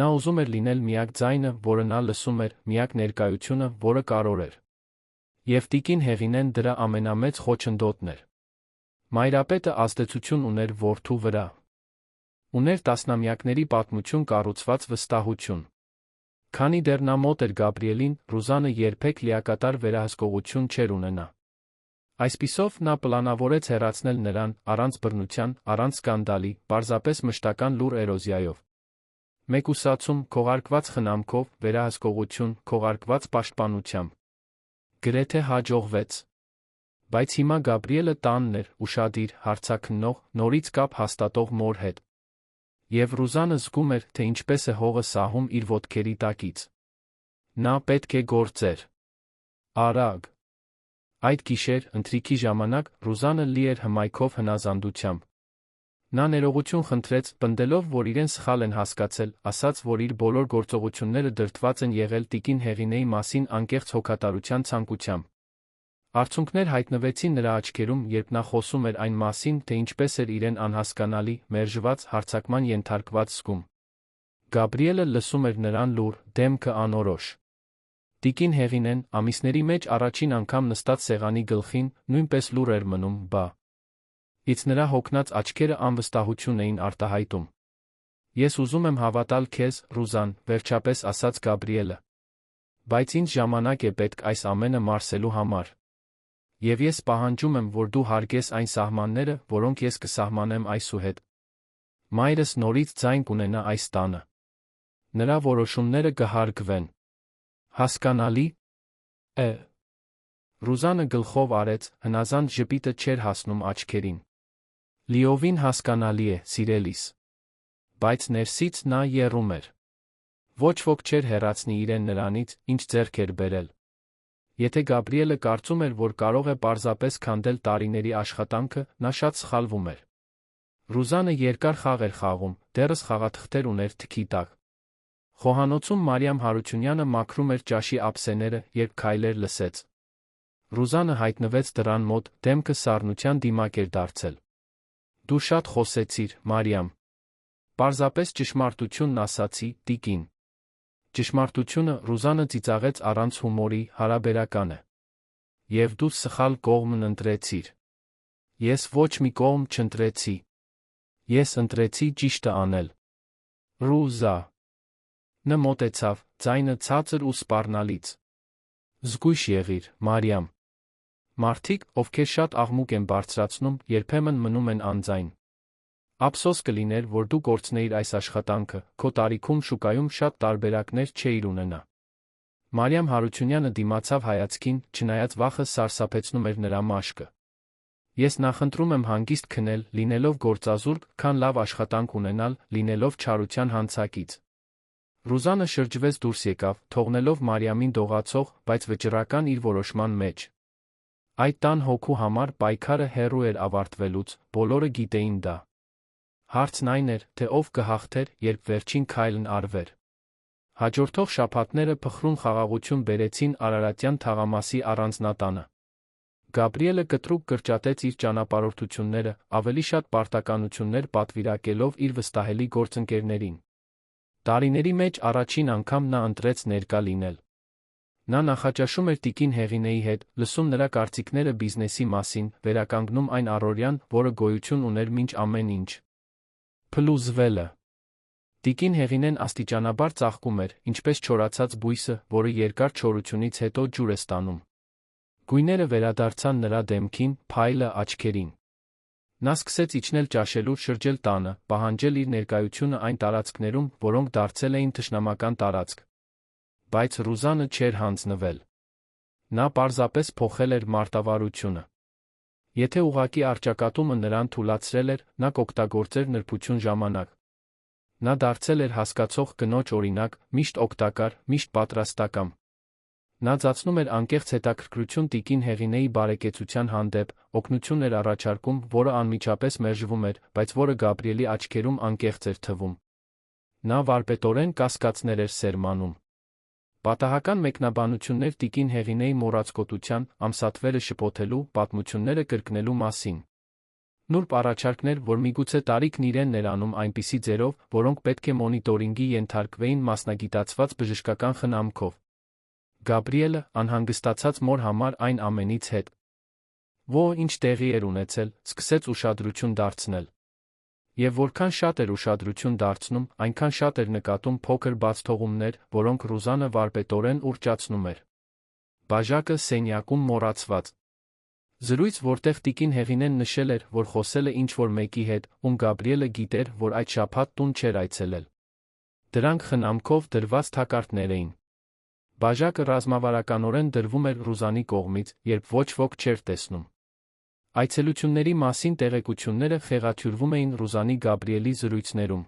Նա ուզում էր լինել միակ ձայնը, որը նա լսում էր, միակ ներկայությունը, որը կարևոր էր։ Եվ տիկին Հեղինեն դրա ամենամեծ խոչընդոտն էր։ Մայրապետը ազդեցություն ուներ որդու վրա։ Ուներ տասնամյակների պատմություն կառուցված վստահություն։ Քանի դեռ նա մոտ էր Գաբրիելին, Ռուզանը երբեք լիակատար վերահսկողություն չէր ունենա։ Այսպիսով նա պլանավորեց հեռացնել նրան, առանց բռնության, առանց սկանդալի, պարզապես մշտական լուր էրոզիայով։ Մեկուսացում, քողարկված խնամքով, վերահսկողություն, քողարկված պաշտպանությամբ։ Գրեթե հաջողվեց։ Բայց հիմա Գաբրիելը տանն էր, ուշադիր, հարցաքննող, նորից կապ հաստատող մոր հետ։ Եվ Ռուզանը զգում էր, թե ինչպես է հողը սահում իր ոտքերի տակից։ Նա պետք է գործեր։ Արագ։ Այդ գիշեր, ընթրիքի ժամանակ, Ռուզանը լի էր հմայքով հնազանդությամբ։ Նա ներողություն խնդրեց, պնդելով, որ իրեն սխալ են հասկացել, ասաց, որ իր բոլոր գործողությունները դրդված են եղել տիկին Հեղինեի մասին անկեղծ հոգատարության ցանկությամբ։ Արցունքներ հայտնվեցին նրա աչքերում, երբ նա խոսում էր այն մասին, թե ինչպես էր իրեն անհասկանալի, մերժված, հարձակման ենթարկված զգում։ Գաբրիելը լսում էր նրան լուռ, դեմքը անորոշ։ Տիկին Հեղինեն, ամիսների մեջ առաջին անգամ նստած սեղանի գլխին, նույնպես լուռ էր մնում, Իսկ նրա հոգնած աչքերը անվստահություն էին արտահայտում։ Ես ուզում եմ հավատալ քեզ, Ռուզան, վերջապես ասաց Գաբրիելը։ Բայց ինձ ժամանակ է պետք այս ամենը մարսելու համար։ Եվ ես պահանջում եմ, որ դու հարգես այն սահմանները, որոնք ես կսահմանեմ այսուհետ։ Մայրս նորից ձայն կունենա այս տանը։ Նրա որոշումները կհարգվեն։ Հասկանալի է։ Ռուզանը գլխով արեց, հնազանդ ժպիտը չէր հասնում աչքերին։ Լիովին հասկանալի է, սիրելիս։ Բայց ներսից նա եռում էր։ Ոչ ոք չէր հեռացնի իրեն նրանից, ինչ ձեռք էր բերել։ Եթե Գաբրիելը կարծում էր, որ կարող է պարզապես քանդել տարիների աշխատանքը, նա շատ սխալվում էր։ Ռուզանը երկար խաղ էր խաղում, դեռս խաղաթղթեր ուներ թքի տակ։ Խոհանոցում Մարիամ Հարությունյանը մաքրում էր ճաշի ափսեները, երբ քայլեր լսեց։ Ռուզանը հայտնվեց դռան մոտ, դեմքը սառնության դիմակ էր դարձել։ Դու շատ խոսեցիր, Մարիամ։ Պարզապես ճշմարտությունն ասացի, տիկին։ Ճշմարտությունը, Ռուզանը ծիծաղեց առանց հումորի, հարաբերական է։ Եվ դու սխալ կողմն ընտրեցիր։ Ես ոչ մի կողմ չընտրեցի։ Ես ընտրեցի ճիշտը անել։ Ռուզա։ Նա մոտեցավ, ձայնը ցածր ու սպառնալից։ Զգույշ եղիր, Մարիամ։ Մարդիկ, ովքեր շատ աղմուկ են բարձրացնում, երբեմն մնում են անձայն։ Ափսոս կլիներ, որ դու կորցնեիր այս աշխատանքը, քո տարիքում շուկայում շատ տարբերակներ չէիր ունենա։ Մարիամ Հարությունյանը դիմացավ հայացքին, չնայած վախը սարսափեցնում էր նրա մաշկը։ Ես նախընտրում եմ հանգիստ քնել, լինելով գործազուրկ, քան լավ աշխատանք ունենալ, լինելով չարության հանցակից։ Ռուզանը շրջվեց դուրս եկավ, թողնելով Մարիամին դողացող, բայց վճռական իր որոշման մեջ։ Այդ տան հոգու համար պայքարը հեռու էր ավարտվելուց, բոլորը գիտեին դա։ Հարցն այն էր, թե ով կհաղթեր, երբ վերջին քայլն արվեր։ Հաջորդող շաբաթները փխրուն խաղաղություն բերեցին Արարատյան թաղամասի առանձնատանը։ Գաբրիելը կտրուկ կրճատեց իր ճանապարհորդությունները, ավելի շատ պարտականություններ պատվիրակելով իր վստահելի գործընկերներին։ Տարիների մեջ առաջին անգամ նա ընտրեց ներկա լինել։ Նա նախաճաշում էր տիկին Հեղինեի հետ, լսում նրա կարծիքները բիզնեսի մասին, վերականգնում այն առօրյան, որը գոյություն ուներ մինչ ամեն ինչ փլուզվելը։ Տիկին Հեղինեն աստիճանաբար ծաղկում էր, ինչպես չորացած բույսը, որը երկար չորությունից հետո ջուր է ստանում։ Գույները վերադարձան նրա դեմքին, փայլը աչքերին։ Նա սկսեց իջնել ճաշելու, շրջել տանը, պահանջել իր ներկայությունը այն տարածքներում, որոնք դարձել էին թշնամական տարածք։ Բայց Ռուզանը չէր հանձնվել։ Նա պարզապես փոխել էր մարտավարությունը։ Եթե ուղղակի առճակատումը նրան թուլացրել էր, նա կօգտագործեր նրբություն ժամանակ։ Նա դարձել էր հասկացող կնոջ օրինակ, միշտ օգտակար, միշտ պատրաստակամ։ Նա ծածնում էր անկեղծ հետաքրքրություն տիկին Հեղինեի բարեկեցության հանդեպ, օգնություն էր առաջարկում, որը անմիջապես մերժվում էր, բայց որը Գաբրիելի աչքերում անկեղծ էր թվում։ Նա վարպետորեն կասկածներ էր սերմանում։ Պատահական մեկնաբանություններ տիկին Հեղինեի մոռացկոտության, ամսաթվերը շփոթելու, պատմությունները կրկնելու մասին։ Նուրբ առաջարկներ, որ միգուցե տարիքն իրեն էր անում այնպիսի ձերով, որոնք պետք է մոնիտորինգի ենթարկվեին մասնագիտացված բժշկական խնամքով։ Գաբրիելը, անհանգստացած մոր համար այն ամենից հետ, ինչ տեղի էր ունեցել, սկսեց ուշադրություն դարձնել։ Եվ որքան շատ էր ուշադրություն դարձնում, այնքան շատ էր նկատում փոքր բացթողումներ, որոնք Ռուզանը վարպետորեն ուռճացնում էր։ Բաժակը սենյակում մոռացված։ Զրույց, որտեղ տիկին Հեղինեն նշել էր, որ խոսել է ինչ-որ մեկի հետ, ում Գաբրիելը գիտեր, որ այդ շաբաթ տուն չէր այցելել։ Դրանք խնամքով դրված թակարդներ էին։ Բաժակը ռազմավարականորեն դրվում էր Ռուզանի կողմից, երբ ոչ ոք չէր տեսնում։ Այցելությունների մասին տեղեկությունները խեղաթյուրվում էին Ռուզանի Գաբրիելի զրույցներում։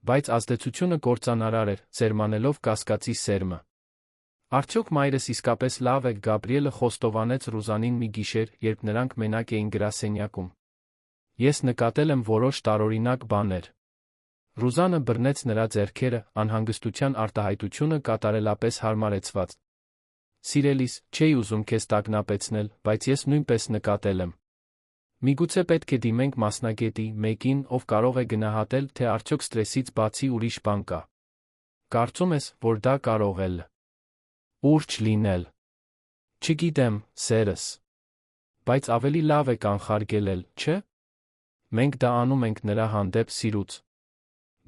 Բայց ազդեցությունը կործանարար էր, սերմանելով կասկածի սերմը։ Արդյոք մայրս իսկապես լավ է, Գաբրիելը խոստովանեց Ռուզանին մի գիշեր, երբ նրանք մենակ էին գրասենյակում։ Ես նկատել եմ որոշ տարօրինակ բաներ։ Ռուզանը բռնեց նրա ձեռքերը, անհանգստության արտահայտությունը կատարելապես հարմարեցված։ Սիրելիս, չէի ուզում քեզ տագնապեցնել, բայց ես նույնպես նկատել եմ։ Միգուցե պետք է դիմենք մասնագետի, մեկին, ով կարող է գնահատել, թե արդյոք ստրեսից բացի ուրիշ բան կա։ Կարծում ես, որ դա կարող է ուրջ լինել։ Չգիտեմ, սերս։ Բայց ավելի լավ է կանխարգելել, չէ՞։ Մենք դա անում ենք նրա հանդեպ սիրուց։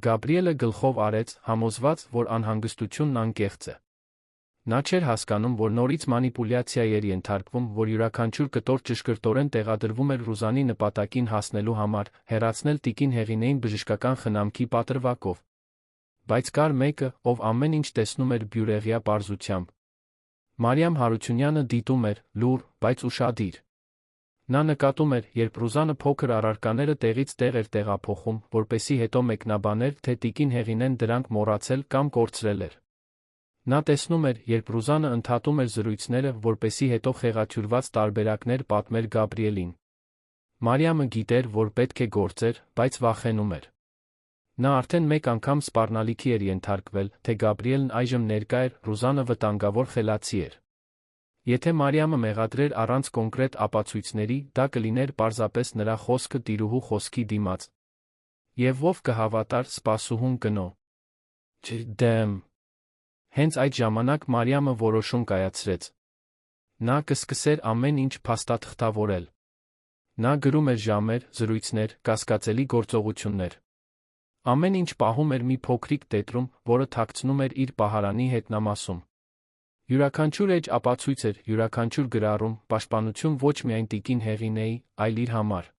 Գաբրիելը գլխով արեց, համոզված, որ անհանգստությունն անկեղծ է։ Նա չէր հասկանում, որ նորից մանիպուլյացիայի էր ենթարկվում, որ յուրաքանչյուր կտոր ճշգրտորեն տեղադրվում էր Ռուզանի նպատակին հասնելու համար, հեռացնել տիկին Հեղինեին բժշկական խնամքի պատրվակով։ Բայց կար մեկը, ով ամեն ինչ տեսնում էր բյուրեղյա պարզությամբ։ Մարիամ Հարությունյանը դիտում էր, լուռ, բայց ուշադիր։ Նա նկատում էր, երբ Ռուզանը փոքր առարկաները տեղից տեղ էր տեղափոխում, որպեսզի հետո մեկնաբաներ, թե տիկին Հեղինեն դրանք մոռացել կամ կորցրել էր։ Նա տեսնում էր, երբ Ռուզանը ընդհատում էր զրույցները, որպեսզի հետո խեղաթյուրված տարբերակներ պատմեր Գաբրիելին։ Մարիամը գիտեր, որ պետք է գործեր, բայց վախենում էր։ Նա արդեն մեկ անգամ սպառնալիքի էր ենթարկվել, թե Գաբրիելն այժմ ներկա էր, Ռուզանը վտանգավոր խելացի էր։ Եթե Մարիամը մեղադրեր առանց կոնկրետ ապացույցների, դա կլիներ պարզապես նրա խոսքը տիրուհու խոսքի դիմաց։ Եվ ով կհավատար սպասուհուն կնո։ Չդեմ։ Հենց այդ ժամանակ Մարիամը որոշում կայացրեց։ Նա կսկսեր ամեն ինչ փաստաթղթավորել։ Նա գրում էր ժամեր, զրույցներ, կասկածելի գործողություններ։ Ամեն ինչ պահում էր մի փոքրիկ տետրում, որը թաքցնում էր իր պահարանի հետնամասում։ Յուրաքանչյուր էջ ապացույց էր, յուրաքանչյուր գրառում, պաշտպանություն ոչ միայն տիկին Հեղինեի, այլ իր համար։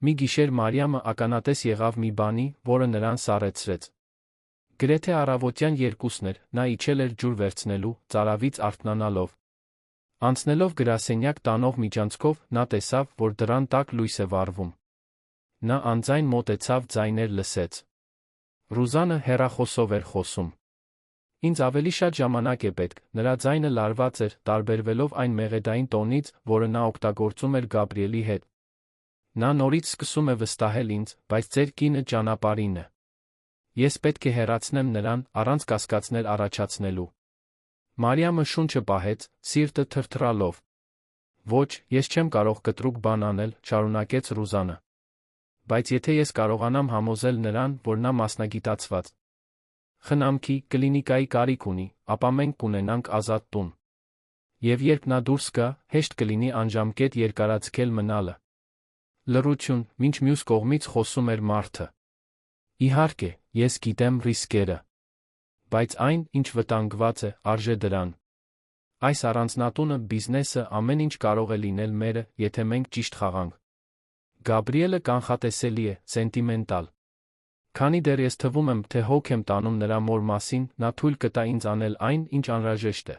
Մի գիշեր Մարիամը ականատես եղավ մի բանի, որը նրան սառեցրեց։ Գրեթե առավոտյան 2-ն էր, նա իջել էր ջուր վերցնելու, ծարավից արթնանալով։ Անցնելով գրասենյակ տանող միջանցքով, նա տեսավ, որ դռան տակ լույս է վառվում։ Նա անձայն մոտեցավ, ձայներ լսեց։ Ռուզանը հեռախոսով էր խոսում։ Ինձ ավելի շատ ժամանակ է պետք, նրա ձայնը լարված էր, տարբերվելով այն մեղեդային տոնից, որը նա օգտագործում էր Գաբրիելի հետ։ Նա նորից սկսում է վստահել ինձ, բայց ձեր կինը ճանապարհին է։ Ես պետք է հեռացնեմ նրան, առանց կասկածներ առաջացնելու։ Մարիամը շունչը պահեց, սիրտը թրթռալով։ Ոչ, ես չեմ կարող կտրուկ բան անել, շարունակեց Ռուզանը։ Բայց եթե ես կարողանամ համոզել նրան, որ նա մասնագիտացված խնամքի, կլինիկայի կարիք ունի, ապա մենք կունենանք ազատ տուն։ Եվ երբ նա դուրս գա, հեշտ կլինի անժամկետ երկարաձգել մնալը։ Լռություն, մինչ մյուս կողմից խոսում էր մարդը։ Իհարկե, ես գիտեմ ռիսկերը։ Բայց այն, ինչ վտանգված է, արժե դրան։ Այս առանձնատունը, բիզնեսը, ամեն ինչ կարող է լինել մերը, եթե մենք ճիշտ խաղանք։ Գաբրիելը կանխատեսելի է, սենտիմենտալ։ Քանի դեռ ես թվում եմ, թե հոգ եմ տանում նրա մոր մասին, նա թույլ կտա ինձ անել այն, ինչ անհրաժեշտ է։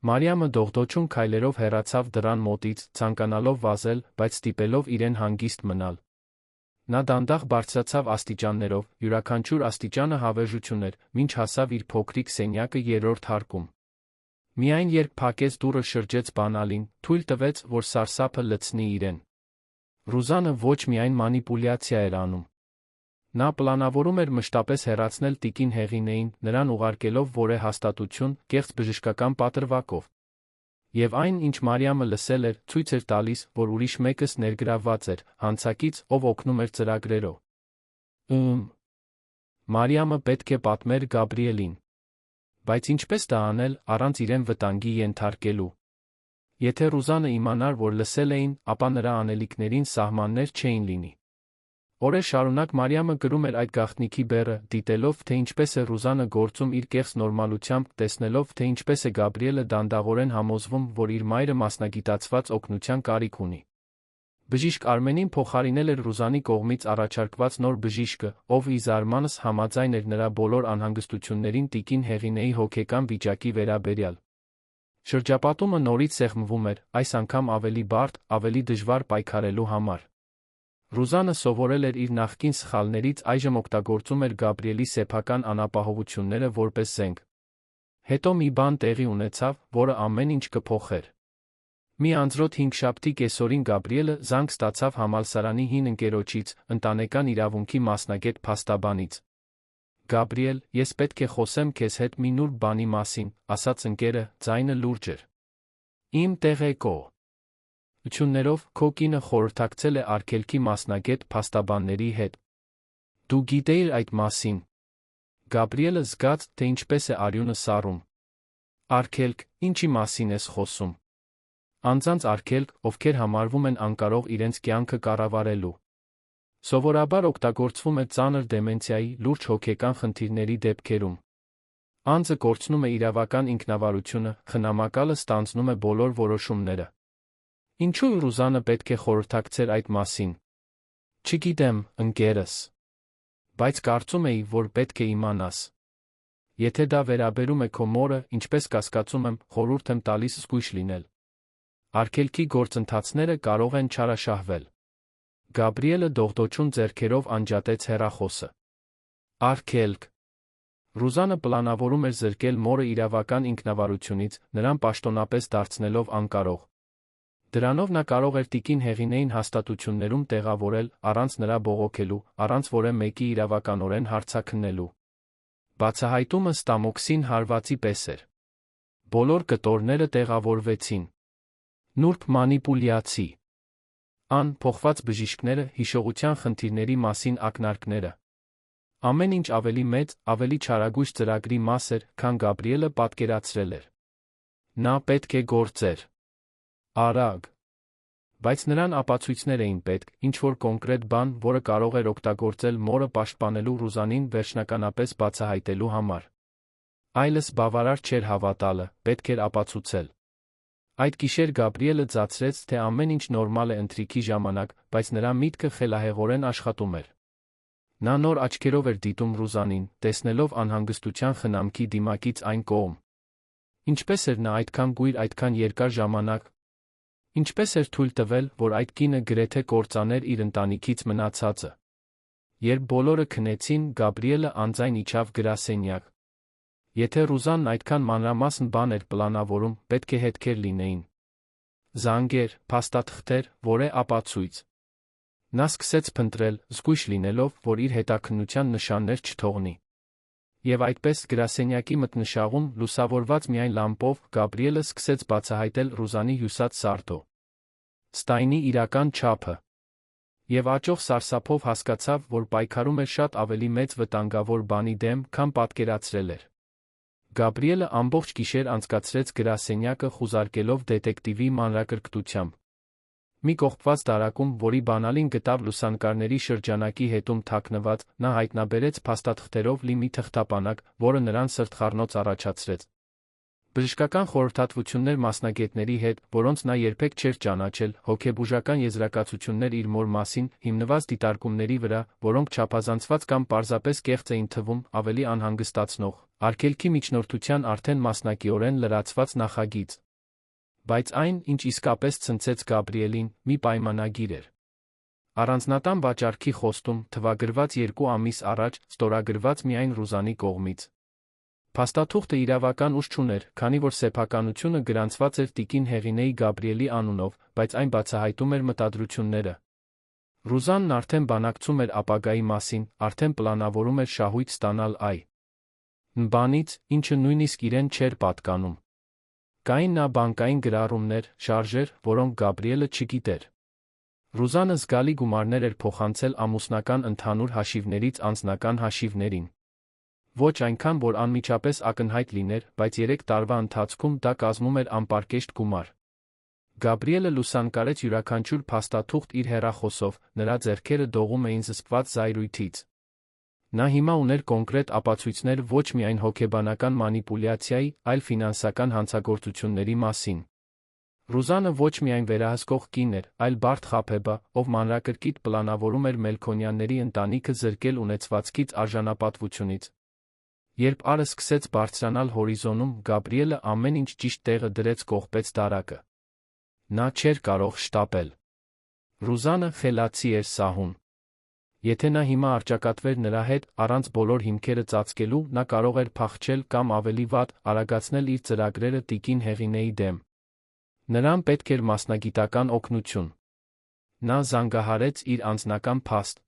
Մարիամը դողդոջուն քայլերով հեռացավ դռան մոտից, ցանկանալով վազել, բայց ստիպելով իրեն հանգիստ մնալ։ Նա դանդաղ բարձրացավ աստիճաններով, յուրաքանչյուր աստիճանը հավերժություն էր, մինչ հասավ իր փոքրիկ սենյակը 3-րդ հարկում։ Միայն երբ փակեց դուռը, շրջեց բանալին, թույլ տվեց, որ սարսափը լցնի իրեն։ Ռուզանը ոչ միայն մանիպուլյացիա էր անում։ Նա պլանավորում էր մշտապես հեռացնել տիկին Հեղինեին, նրան ուղարկելով որևէ հաստատություն, կեղծ բժշկական պատրվակով։ Եվ այն, ինչ Մարիամը լսել էր, ցույց էր տալիս, որ ուրիշ մեկս ներգրավված էր, հանցակից, ով օգնում էր ծրագրերով։ Մարիամը պետք է պատմեր Գաբրիելին։ Բայց ինչպես դա անել, առանց իրեն վտանգի ենթարկելու։ Եթե Ռուզանը իմանար, որ լսել էին, ապա նրա անելիքներին սահմաններ չէին լինի։ Օրեր շարունակ Մարիամը գրում էր այդ գաղտնիքի բեռը, դիտելով, թե ինչպես է Ռուզանը գործում իր կեղծ նորմալությամբ, տեսնելով, թե ինչպես է Գաբրիելը դանդաղորեն համոզվում, որ իր մայրը մասնագիտացված օգնության կարիք ունի։ Բժիշկ Արմենին փոխարինել էր Ռուզանի կողմից առաջարկված նոր բժիշկը, ով ի զարմանս համաձայն էր նրա բոլոր անհանգստություններին տիկին Հեղինեի հոգեկան վիճակի վերաբերյալ։ Շրջապատումը նորից սեղմվում էր, այս անգամ ավելի բարդ, ավելի դժվար պայքարելու համար։ Ռուզանը սովորել էր իր նախկին սխալներից, այժմ օգտագործում էր Գաբրիելի սեփական անապահովությունները որպես զենք։ Հետո մի բան տեղի ունեցավ, որը ամեն ինչ կփոխեր։ Մի անձրոտ հինգշաբթի կեսօրին Գաբրիելը զանգ ստացավ համալսարանի հին ընկերոջից, ընտանեկան իրավունքի մասնագետ փաստաբանից։ Գաբրիել, ես պետք է խոսեմ քեզ հետ մի նուրբ բանի մասին, ասաց ընկերը, ձայնը լուրջ էր։ Իմ տեղեկո ություններով քո կինը խորհրդակցել է արգելքի մասնագետ փաստաբանների հետ։ Դու գիտեիր այդ մասին։ Գաբրիելը զգաց, թե ինչպես է արյունը սառում։ Արգելք, ինչի մասին ես խոսում։ Անձանց արգելք, ովքեր համարվում են անկարող իրենց կյանքը կառավարելու։ Սովորաբար օգտագործվում է ծանր դեմենցիայի, լուրջ հոգեկան խնդիրների դեպքերում։ Անձը կորցնում է իրավական ինքնավարությունը, խնամակալը ստանձնում է բոլոր որոշումները։ Ինչու Ռուզանը պետք է խորհրդակցեր այդ մասին։ Չգիտեմ, ընկերս։ Բայց կարծում էի, որ պետք է իմանաս։ Եթե դա վերաբերում է քո մորը, ինչպես կասկածում եմ, խորհուրդ եմ տալիս զգույշ լինել։ Արգելքի գործընթացները կարող են չարաշահվել։ Գաբրիելը դողդոջուն ձեռքերով անջատեց հեռախոսը։ Արգելք։ Ռուզանը պլանավորում էր զրկել մորը իրավական ինքնավարությունից, նրան պաշտոնապես դարձնելով անկարող։ Դրանով նա կարող էր տիկին Հեղինեին հաստատություններում տեղավորել, առանց նրա բողոքելու, առանց որևէ մեկի իրավականորեն հարցաքննելու։ Բացահայտումը Ստամոքսին հարվածի պես էր։ Բոլոր կտորները տեղավորվեցին։ Նուրբ մանիպուլյացի։ Փոխված բժիշկները, հիշողության խնդիրների մասին ակնարկները։ Ամեն ինչ ավելի մեծ, ավելի չարագույժ ծրագրի մաս էր, քան Գաբրիելը պատկերացրել էր։ Նա պետք է գործեր։ Արագ։ Բայց նրան ապացույցներ էին պետք, ինչ-որ կոնկրետ բան, որը կարող էր օգտագործել մորը պաշտպանելու Ռուզանին վերջնականապես բացահայտելու համար։ Այլս բավարար չէր հավատալը, պետք էր ապացուցել։ Այդ գիշեր Գաբրիելը ձացրեց, թե ամեն ինչ նորմալ է ընթրիքի ժամանակ, բայց նրա միտքը խելահեղորեն աշխատում էր։ Նա նոր աչքերով էր դիտում Ռուզանին, տեսնելով անհանգստության խնամքի դիմակից այն կողմ։ Ինչպես էր նա այդքան գույր, այդքան երկար ժամանակ։ Ինչպես էր թույլ տվել, որ այդ կինը գրեթե կործաներ իր ընտանիքից մնացածը։ Երբ բոլորը քնեցին, Գաբրիելը անձայն իջավ գրասենյակ։ Եթե Ռուզանն այդքան մանրամասն բան էր պլանավորում, պետք է հետքեր լինեին։ Զանգեր, փաստաթղթեր, որե ապացույց։ Նա սկսեց փնտրել, զգույշ լինելով, որ իր հետաքննության նշաններ չթողնի։ Եվ այդպես գրասենյակի մթնշաղում, լուսավորված միայն լամպով, Գաբրիելը սկսեց բացահայտել Ռուզանի հյուսած սարդո ստայնի իրական չափը։ Եվ աճող սարսափով հասկացավ, որ պայքարում էր շատ ավելի մեծ վտանգավոր բանի դեմ, քան պատկերացրել էր։ Գաբրիելը ամբողջ գիշեր անցկացրեց գրասենյակը խուզարկելով դետեկտիվի մանրակրկտությամբ։ Մի կողպված դարակում, որի բանալին գտավ լուսանկարների շրջանակի հետում թաքնված, նա հայտնաբերեց փաստաթղթերով լի մի թղթապանակ, որը նրան սրտխառնոց առաջացրեց։ Բժշկական խորհրդատվություններ մասնագետների հետ, որոնց նա երբեք չէր ճանաչել, հոգեբուժական եզրակացություններ իր մոր մասին, հիմնված դիտարկումների վրա, որոնք չափազանցված կամ պարզապես կեղծ էին թվում, ավելի անհանգստացնող, արգելքի միջնորդության արդեն մասնակիորեն լրացված նախագիծ։ Բայց այն, ինչ իսկապես ցնցեց Գաբրիելին, մի պայմանագիր էր։ Առանձնատան վաճառքի խոստում, թվագրված 2 ամիս առաջ, ստորագրված միայն Ռուզանի կողմից։ Փաստաթուղթը իրավական ուժ չուներ, քանի որ սեփականությունը գրանցված էր տիկին Հեղինեի Գաբրիելի անունով, բայց այն բացահայտում էր մտադրությունները։ Ռուզանն արդեն բանակցում էր ապագայի մասին, արդեն պլանավորում էր շահույթ ստանալ այն բանից, ինչը նույնիսկ իրեն չէր պատկանում։ Կային նա բանկային գրառումներ, շարժեր, որոնք Գաբրիելը չգիտեր։ Ռուզանը զգալի գումարներ էր փոխանցել ամուսնական ընդհանուր հաշիվներից անձնական հաշիվներին։ Ոչ այնքան, որ անմիջապես ակնհայտ լիներ, բայց 3 տարվա ընթացքում դա կազմում էր անպարկեշտ գումար։ Գաբրիելը լուսանկարեց յուրաքանչյուր փաստաթուղթ իր հեռախոսով, նրա ձեռքերը դողում էին զսպված զայրույթից։ Նա հիմա ուներ կոնկրետ ապացույցներ ոչ միայն հոգեբանական մանիպուլյացիայի, այլ ֆինանսական հանցագործությունների մասին։ Ռուզանը ոչ միայն վերահսկող կին էր, այլ բարդ խաբեբա, ով մանրակրկիտ պլանավորում էր Մելքոնյանների ընտանիքը զրկել ունեցվածքից արժանապատվությունից։ Երբ արը սկսեց բարձրանալ հորիզոնում, Գաբրիելը ամեն ինչ ճիշտ տեղը դրեց կողպեց դարակը։ Նա չէր կարող շտապել։ Ռուզանը խելացի էր սահուն։ Եթե նա հիմա առճակատվեր նրա հետ, առանց բոլոր հիմքերը ծածկելու, նա կարող էր փախչել կամ ավելի վատ, արագացնել իր ծրագրերը տիկին Հեղինեի դեմ։ Նրան պետք էր մասնագիտական օգնություն։ Նա զանգահարեց իր անձնական փաստ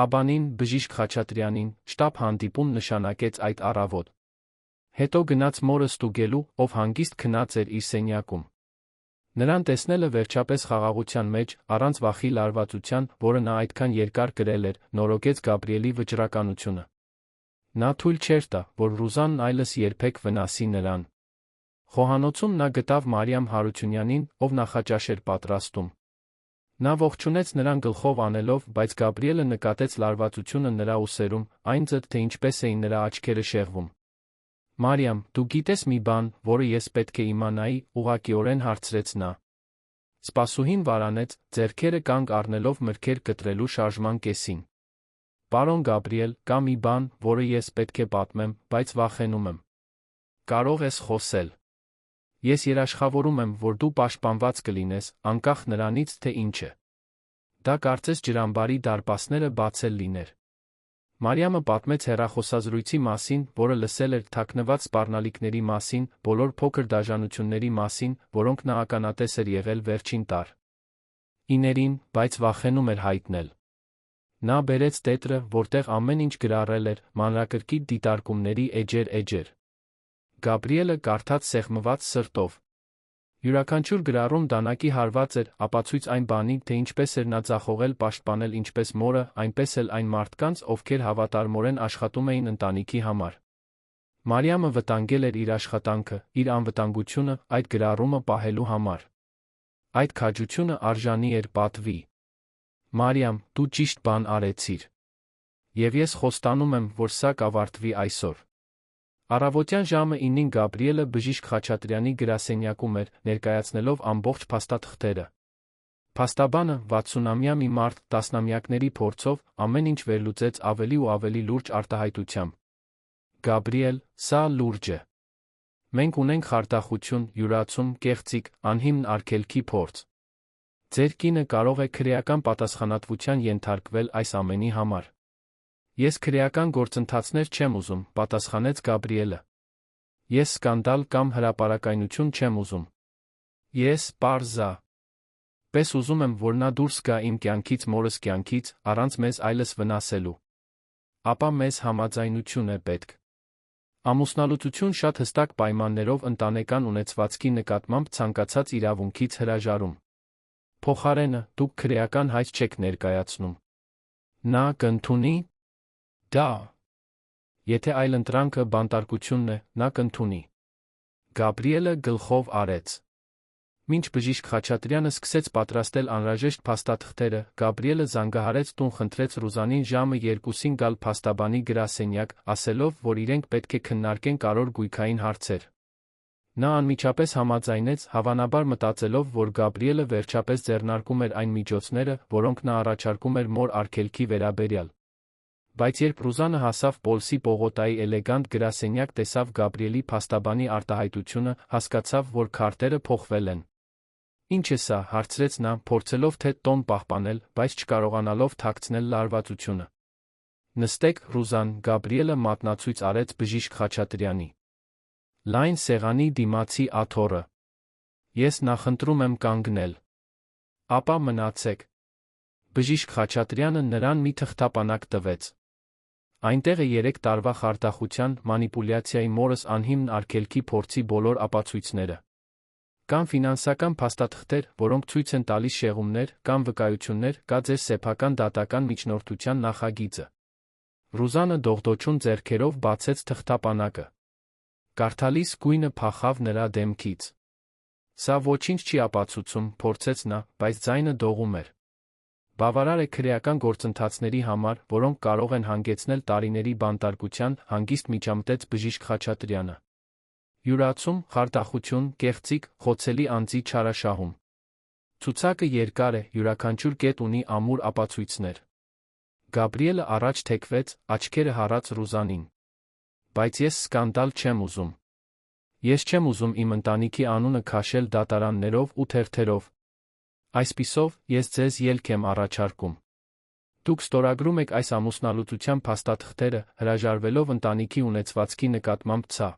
Աբանին, բժիշկ Խաչատրյանին, շտապ հանդիպում նշանակեց այդ առավոտ։ Հետո գնաց մորը ստուգելու, ով հանգիստ քնած էր իր սենյակում։ Նրան տեսնելը վերջապես խաղաղության մեջ, առանց վախի լարվածության, որը նա այդքան երկար կրել էր, նորոգեց Գաբրիելի վճռականությունը։ Նա թույլ չէր տա, որ Ռուզանն այլս երբեք վնասի նրան։ Խոհանոցում նա գտավ Մարիամ Հարությունյանին, ով նախաճաշ էր պատրաստում։ Նա ողջունեց նրան գլխով անելով, բայց Գաբրիելը նկատեց լարվածությունը նրա ուսերում, այն ձդ, թե ինչպես էին նրա աչքերը շեղվում։ Մարիամ, դու գիտես մի բան, որը ես պետք է իմանայի, ուղղակիորեն հարցրեց նա։ Սպասուհին վարանեց, ձեռքերը կանգ առնելով մրգեր կտրելու շարժման կեսին։ Պարոն Գաբրիել, կա մի բան, որը ես պետք է պատմեմ, բայց վախենում եմ։ Կարող ես խոսել։ Ես երաշխավորում եմ, որ դու պաշտպանված կլինես, անկախ նրանից, թե ինչ է։ Դա կարծես ջրամբարի դարպասները բացել լիներ։ Մարիամը պատմեց հեռախոսազրույցի մասին, որը լսել էր, թաքնված սպառնալիքների մասին, բոլոր փոքր դաժանությունների մասին, որոնք նա ականատես էր եղել վերջին տարիներին, բայց վախենում էր հայտնել։ Նա բերեց տետրը, որտեղ ամեն ինչ գրառել էր, մանրակրկիտ դիտարկումների էջեր։ Գաբրիելը կարդաց սեղմված սրտով։ Յուրաքանչյուր գրառում դանակի հարված էր, ապացույց այն բանի, թե ինչպես էր նա ձախողել պաշտպանել ինչպես մորը, այնպես էլ այն մարդկանց, ովքեր հավատարմորեն աշխատում էին ընտանիքի համար։ Մարիամը վտանգել էր իր աշխատանքը, իր անվտանգությունը, այդ գրառումը պահելու համար։ Այդ քաջությունը արժանի էր պատվի։ Մարիամ, դու ճիշտ բան արեցիր։ Եվ ես խոստանում եմ, որ սա կավարտվի այսօր։ Առավոտյան ժամը 9-ին Գաբրիելը բժիշկ Խաչատրյանի գրասենյակում էր, ներկայացնելով ամբողջ փաստաթղթերը։ Փաստաբանը, 60-ամյա մի մարդ, տասնամյակների փորձով, ամեն ինչ վերլուծեց ավելի ու ավելի լուրջ արտահայտությամբ։ Գաբրիել, սա լուրջ է։ Մենք ունենք խարդախություն, յուրացում, կեղծիք, անհիմն արգելքի փորձ։ Ձեր կինը կարող է քրեական պատասխանատվության ենթարկվել այս ամենի համար։ Ես քրեական գործընթացներ չեմ ուզում, պատասխանեց Գաբրիելը։ Ես սկանդալ կամ հրապարակայնություն չեմ ուզում։ Ես պարզա պես ուզում եմ, որ նա դուրս գա իմ կյանքից մորս կյանքից, առանց մեզ այլս վնասելու։ Ապա մեզ համաձայնություն է պետք։ Ամուսնալուծություն շատ հստակ պայմաններով ընտանեկան ունեցվածքի նկատմամբ ցանկացած իրավունքից հրաժարում։ Փոխարենը, դուք քրեական հայց չեք ներկայացնում։ Նա կընդունի դա։ Եթե այլընտրանքը բանտարկությունն է, նա կընդունի։ Գաբրիելը գլխով արեց։ Մինչ բժիշկ Խաչատրյանը սկսեց պատրաստել անհրաժեշտ փաստաթղթերը, Գաբրիելը զանգահարեց տուն, խնդրեց Ռուզանին ժամը 2-ին գալ փաստաբանի գրասենյակ, ասելով, որ իրենք պետք է քննարկեն կարևոր գույքային հարցեր։ Նա անմիջապես համաձայնեց, հավանաբար մտածելով, որ Գաբրիելը վերջապես ձեռնարկում էր այն միջոցները, որոնք նա առաջարկում էր մոր արգելքի վերաբերյալ։ Բայց երբ Ռուզանը հասավ Պոլսի պողոտայի էլեգանտ գրասենյակ, տեսավ Գաբրիելի փաստաբանի արտահայտությունը, հասկացավ, որ քարտերը փոխվել են։ Ինչ է սա, հարցրեց նա, փորձելով թե տոն պահպանել, բայց չկարողանալով թաքցնել լարվածությունը։ Նստեք, Ռուզան, Գաբրիելը մատնացույց արեց բժիշկ Խաչատրյանի լայն սեղանի դիմացի աթոռը։ Ես նախընտրում եմ կանգնել։ Ապա մնացեք։ Բժիշկ Խաչատրյանը նրան մի թղթապանակ տվեց։ Այնտեղ է 3 տարվա խարդախության, մանիպուլյացիայի մորս անհիմն արգելքի փորձի բոլոր ապացույցները։ Կան ֆինանսական փաստաթղթեր, որոնք ցույց են տալիս շեղումներ, կան վկայություններ, կա ձեր սեփական դատական միջնորդության նախագիծը։ Ռուզանը դողդոջուն ձեռքերով բացեց թղթապանակը։ Կարդալիս գույնը փախավ նրա դեմքից։ Սա ոչինչ չի ապացուցում, փորձեց նա, բայց ձայնը դողում էր։ Բավարար է քրեական գործընթացների համար, որոնք կարող են հանգեցնել տարիների բանտարկության, հանգիստ միջամտեց բժիշկ Խաչատրյանը։ Յուրացում, խարդախություն, կեղծիք, խոցելի անձի չարաշահում։ Ցուցակը երկար է, յուրաքանչյուր կետ ունի ամուր ապացույցներ։ Գաբրիելը առաջ թեքվեց, աչքերը հառած Ռուզանին։ Բայց ես սկանդալ չեմ ուզում։ Ես չեմ ուզում իմ ընտանիքի անունը քաշել դատարաններով ու թերթերով։ Այսպիսով, ես ձեզ ելք եմ առաջարկում։ Դուք ստորագրում եք այս ամուսնալուծության փաստաթղթերը, հրաժարվելով ընտանիքի ունեցվածքի նկատմամբ ցա։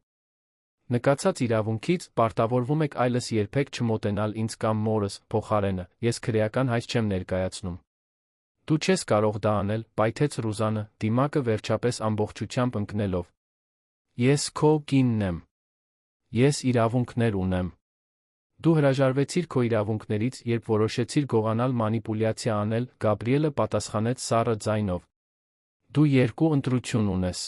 Նկատած իրավունքից պարտավորվում եք այլս երբեք չմոտենալ ինձ կամ մորս, փոխարենը, ես քրեական հայց չեմ ներկայացնում։ Դու չես կարող դա անել, պայթեց Ռուզանը, դիմակը վերջապես ամբողջությամբ ընկնելով։ Ես քո կինն եմ։ Ես իրավունքներ ունեմ։ Դու հրաժարվեցիր քո իրավունքներից, երբ որոշեցիր գողանալ մանիպուլյացիա անել, Գաբրիելը պատասխանեց սառը ձայնով։ Դու երկու ընտրություն ունես։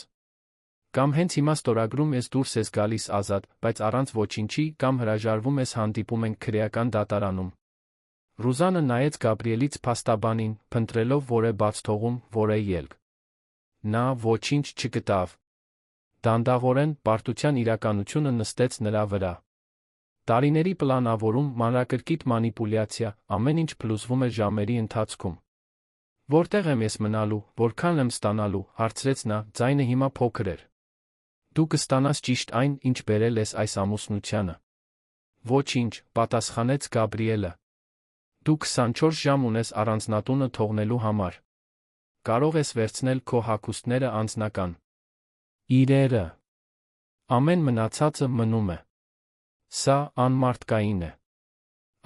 Կամ հենց հիմա ստորագրում ես դուրս ես գալիս ազատ, բայց առանց ոչինչի, կամ հրաժարվում ես հանդիպում ենք քրեական դատարանում։ Ռուզանը նայեց Գաբրիելից փաստաբանին, փնտրելով որ է բաց թողում, որ է ելք։ Նա ոչինչ չգտավ։ Դանդաղորեն պարտության իրականությունը նստեց նրա վրա։ Տարիների պլանավորում, մանրակրկիտ մանիպուլյացիա, ամեն ինչ փլուզվում է ժամերի ընթացքում։ Որտեղ եմ ես մնալու, որքան եմ ստանալու, հարցրեց նա, ձայնը հիմա փոքր էր։ Դու կստանաս ճիշտ այն, ինչ բերել ես այս ամուսնությանը։ Ոչինչ, պատասխանեց Գաբրիելը։ Դու 24 ժամ ունես առանձնատունը թողնելու համար։ Կարող ես վերցնել քո հագուստները անձնական իրերը։ Ամեն մնացածը մնում է։ Սա անմարդկային է։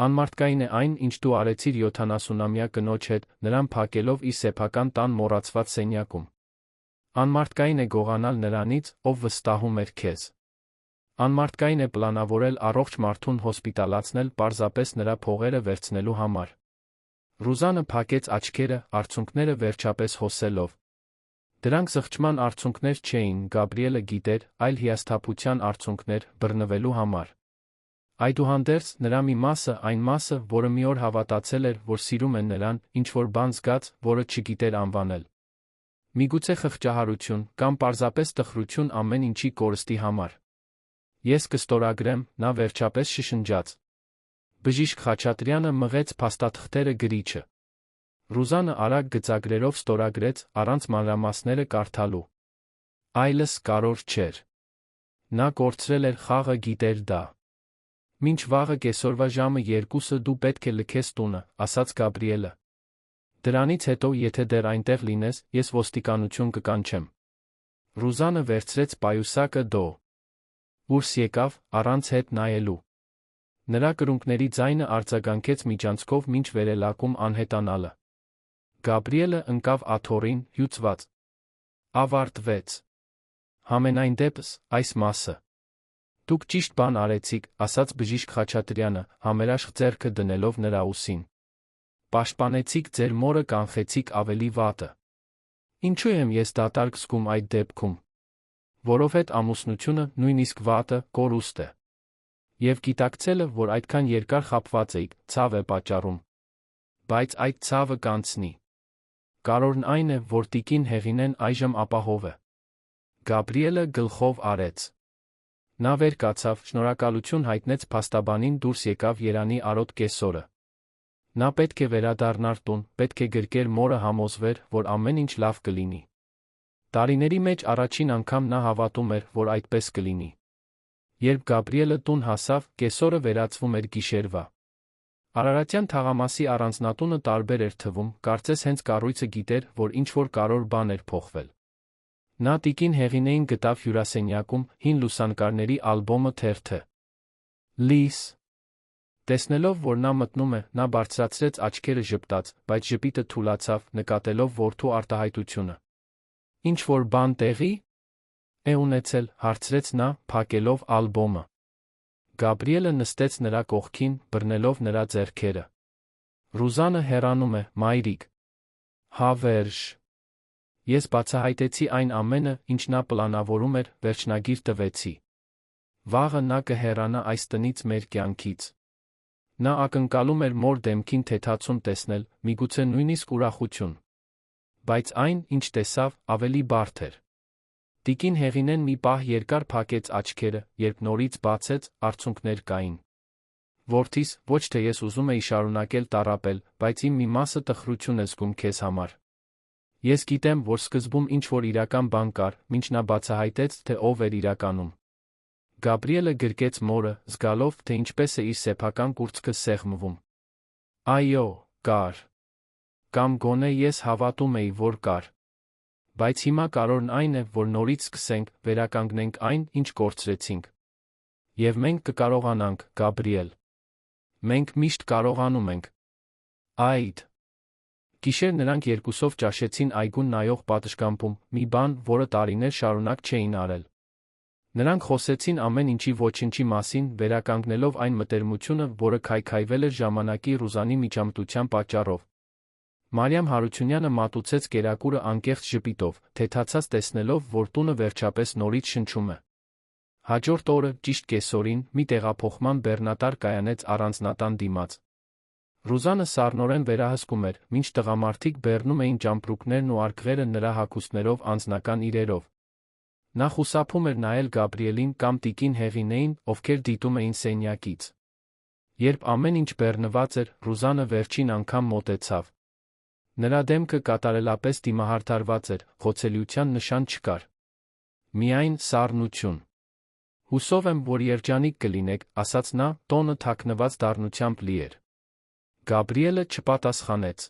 Անմարդկային է այն, ինչ դու արեցիր 70-ամյա կնոջ հետ, նրան փակելով իր սեփական տան մոռացված սենյակում։ Անմարդկային է գողանալ նրանից, ով վստահում էր քեզ։ Անմարդկային է պլանավորել առողջ մարդուն հոսպիտալացնել պարզապես նրա փողերը վերցնելու համար։ Ռուզանը փակեց աչքերը, արցունքները վերջապես հոսելով։ Դրանք զղջման արցունքներ չէին, Գաբրիելը գիտեր, այլ հիասթափության արցունքներ, բռնվելու համար։ Այդուհանդերձ, նրա մի մասը, այն մասը, որը մի օր հավատացել էր, որ սիրում են նրան, ինչ-որ բան զգաց, որը չգիտեր անվանել։ Միգուցե խղճահարություն, կամ պարզապես տխրություն ամեն ինչի կորստի համար։ Ես կստորագրեմ, նա վերջապես շշնջաց։ Բժիշկ Խաչատրյանը մղեց փաստաթղթերը գրիչը։ Ռուզանը արագ գծագրերով ստորագրեց, առանց մանրամասները կարդալու։ Այլս կարոր չէր։ Նա կորցրել էր խաղը, գիտեր դա։ Մինչ վաղը կեսօրվա ժամը 2-ը դու պետք է լքես տունը, ասաց Գաբրիելը։ Դրանից հետո, եթե դեռ այնտեղ լինես, ես ոստիկանություն կկանչեմ։ Ռուզանը վերցրեց պայուսակը դո։ Դուրս եկավ, առանց հետ նայելու։ Նրա կրունկների ձայնը արձագանքեց միջանցքով մինչ վերելակում անհետանալը։ Գաբրիելը ընկավ աթոռին, հյուծված։ Ավարտվեց։ Համենայն դեպս, այս մասը։ Դուք ճիշտ բան արեցիք, ասաց բժիշկ Խաչատրյանը, համերաշխ ձեռքը դնելով նրա ուսին։ Պաշտպանեցիք ձեր մորը, կանխեցիք ավելի վատը։ Ինչու եմ ես դատարկ զգում այդ դեպքում։ Որովհետև ամուսնությունը, նույնիսկ վատը, կորուստ է։ Եվ գիտակցելը, որ այդքան երկար խաբված էիք, ցավ է պատճառում։ Բայց այդ ցավը կանցնի։ Կարևորն այն է, որ տիկին Հեղինեն այժմ ապահով է։ Գաբրիելը գլխով արեց։ Նա վեր կացավ, շնորհակալություն հայտնեց փաստաբանին, դուրս եկավ Երանի արոտ կեսօրը։ Նա պետք է վերադառնար տուն, պետք է գրկեր մորը, համոզվեր, որ ամեն ինչ լավ կլինի։ Տարիների մեջ առաջին անգամ նա հավատում էր, որ այդպես կլինի։ Երբ Գաբրիելը տուն հասավ, կեսօրը վերածվում էր գիշերվա։ Արարատյան թաղամասի առանձնատունը տարբեր էր թվում, կարծես հենց կառույցը գիտեր, որ ինչ-որ կարևոր բան էր փոխվել։ Նա տիկին Հեղինեին գտավ հյուրասենյակում, հին լուսանկարների ալբոմը թերթը։ Լիս։ Տեսնելով, որ նա մտնում է, նա բարձրացրեց աչքերը ժպտաց, բայց ժպիտը թուլացավ, նկատելով որդու արտահայտությունը։ Ինչ-որ բան տեղի է ունեցել, հարցրեց նա, փակելով ալբոմը։ Գաբրիելը նստեց նրա կողքին, բռնելով նրա ձեռքերը։ Ռուզանը հեռանում է, մայրիկ։ Հավերժ։ Ես բացահայտեցի այն ամենը, ինչ նա պլանավորում էր, վերջնագիր տվեցի։ Վաղը նա կհեռանա այս տնից, մեր կյանքից։ Նա ակնկալում էր մոր դեմքին թեթացում տեսնել, միգուցե նույնիսկ ուրախություն։ Բայց այն, ինչ տեսավ, ավելի բարդ էր։ Տիկին Հեղինեն մի պահ երկար փակեց աչքերը, երբ նորից բացեց, արցունքներ կային։ Որդիս, ոչ թե ես ուզում էի շարունակել տառապել, բայց իմ մի մասը տխրություն է զգում քեզ համար։ Ես գիտեմ, որ սկզբում ինչ-որ իրական բան կար, մինչ նա բացահայտեց, թե ով էր իրականում։ Գաբրիելը գրկեց մորը, զգալով, թե ինչպես է իր սեփական կուրծքը սեղմվում։ Այո, կար։ Կամ գոնե ես հավատում էի, որ կար։ Բայց հիմա կարևորն այն է, որ նորից սկսենք, վերականգնենք այն, ինչ կորցրեցինք։ Եվ մենք կկարողանանք, Գաբրիել։ Մենք միշտ կարողանում ենք։ Այդ գիշեր նրանք երկուսով ճաշեցին այգուն նայող պատշգամբում, մի բան, որը տարիներ շարունակ չէին արել։ Նրանք խոսեցին ամեն ինչի ոչնչի մասին, վերականգնելով այն մտերմությունը, որը քայքայվել էր ժամանակի Ռուզանի միջամտության պատճառով։ Մարիամ Հարությունյանը մատուցեց կերակուրը անկեղծ ժպիտով, թեթացած տեսնելով, որ տունը վերջապես նորից շնչում է։ Հաջորդ օրը, ճիշտ կեսօրին, մի տեղափոխման բեռնատար կայանեց առանձնատան դիմաց։ Ռուզանը սառնորեն վերահսկում էր, մինչ տղամարդիկ բեռնում էին ճամպրուկներն ու արկղերը նրա հագուստներով անձնական իրերով։ Նա խուսափում էր նայել Գաբրիելին կամ տիկին Հեղինեին, ովքեր դիտում էին սենյակից։ Երբ ամեն ինչ բեռնված էր, Ռուզանը վերջին անգամ մոտեցավ։ Նրա դեմքը կատարելապես դիմահարդարված էր, խոցելիության նշան չկար։ Միայն սառնություն։ Հուսով եմ, որ երջանիկ կլինեք, ասաց նա, տոնը թաքնված դառնությամբ լի էր։ Գաբրիելը չպատասխանեց։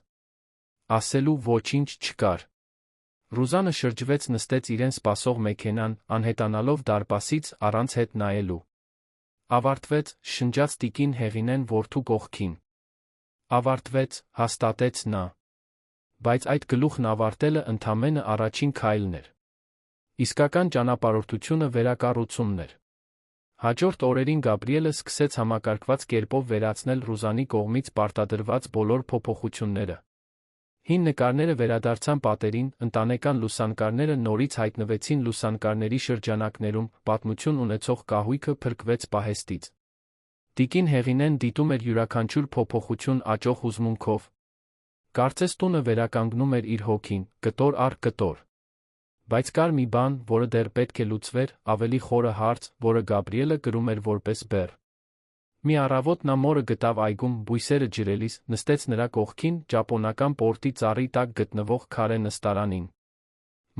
Ասելու ոչինչ չկար։ Ռուզանը շրջվեց նստեց իրեն սպասող մեքենան, անհետանալով դարպասից, առանց հետ նայելու։ Ավարտվեց, շնջաց տիկին Հեղինեն որդու կողքին։ Ավարտվեց, հաստատեց նա։ Բայց այդ գլուխն ավարտելը ընդամենը առաջին քայլն էր։ Իսկական ճանապարհորդությունը վերակառուցումն էր։ Հաջորդ օրերին Գաբրիելը սկսեց համակարգված կերպով վերացնել Ռուզանի կողմից պարտադրված բոլոր փոփոխությունները։ Հին նկարները վերադարձան պատերին, ընտանեկան լուսանկարները նորից հայտնվեցին լուսանկարների շրջանակներում, պատմություն ունեցող կահույքը փրկվեց պահեստից։ Տիկին Հեղինեն դիտում էր յուրաքանչյուր փոփոխություն աճող հուզմունքով։ Կարծես տունը վերականգնում էր իր հոգին, կտոր առ կտոր։ Բայց կար մի բան, որը դեռ պետք է լուծվեր, ավելի խորը հարց, որը Գաբրիելը կրում էր որպես բեռ։ Մի առավոտ նա մորը գտավ այգում, բույսերը ջրելիս, նստեց նրա կողքին, ճապոնական պորտի ծառի տակ գտնվող քարե նստարանին։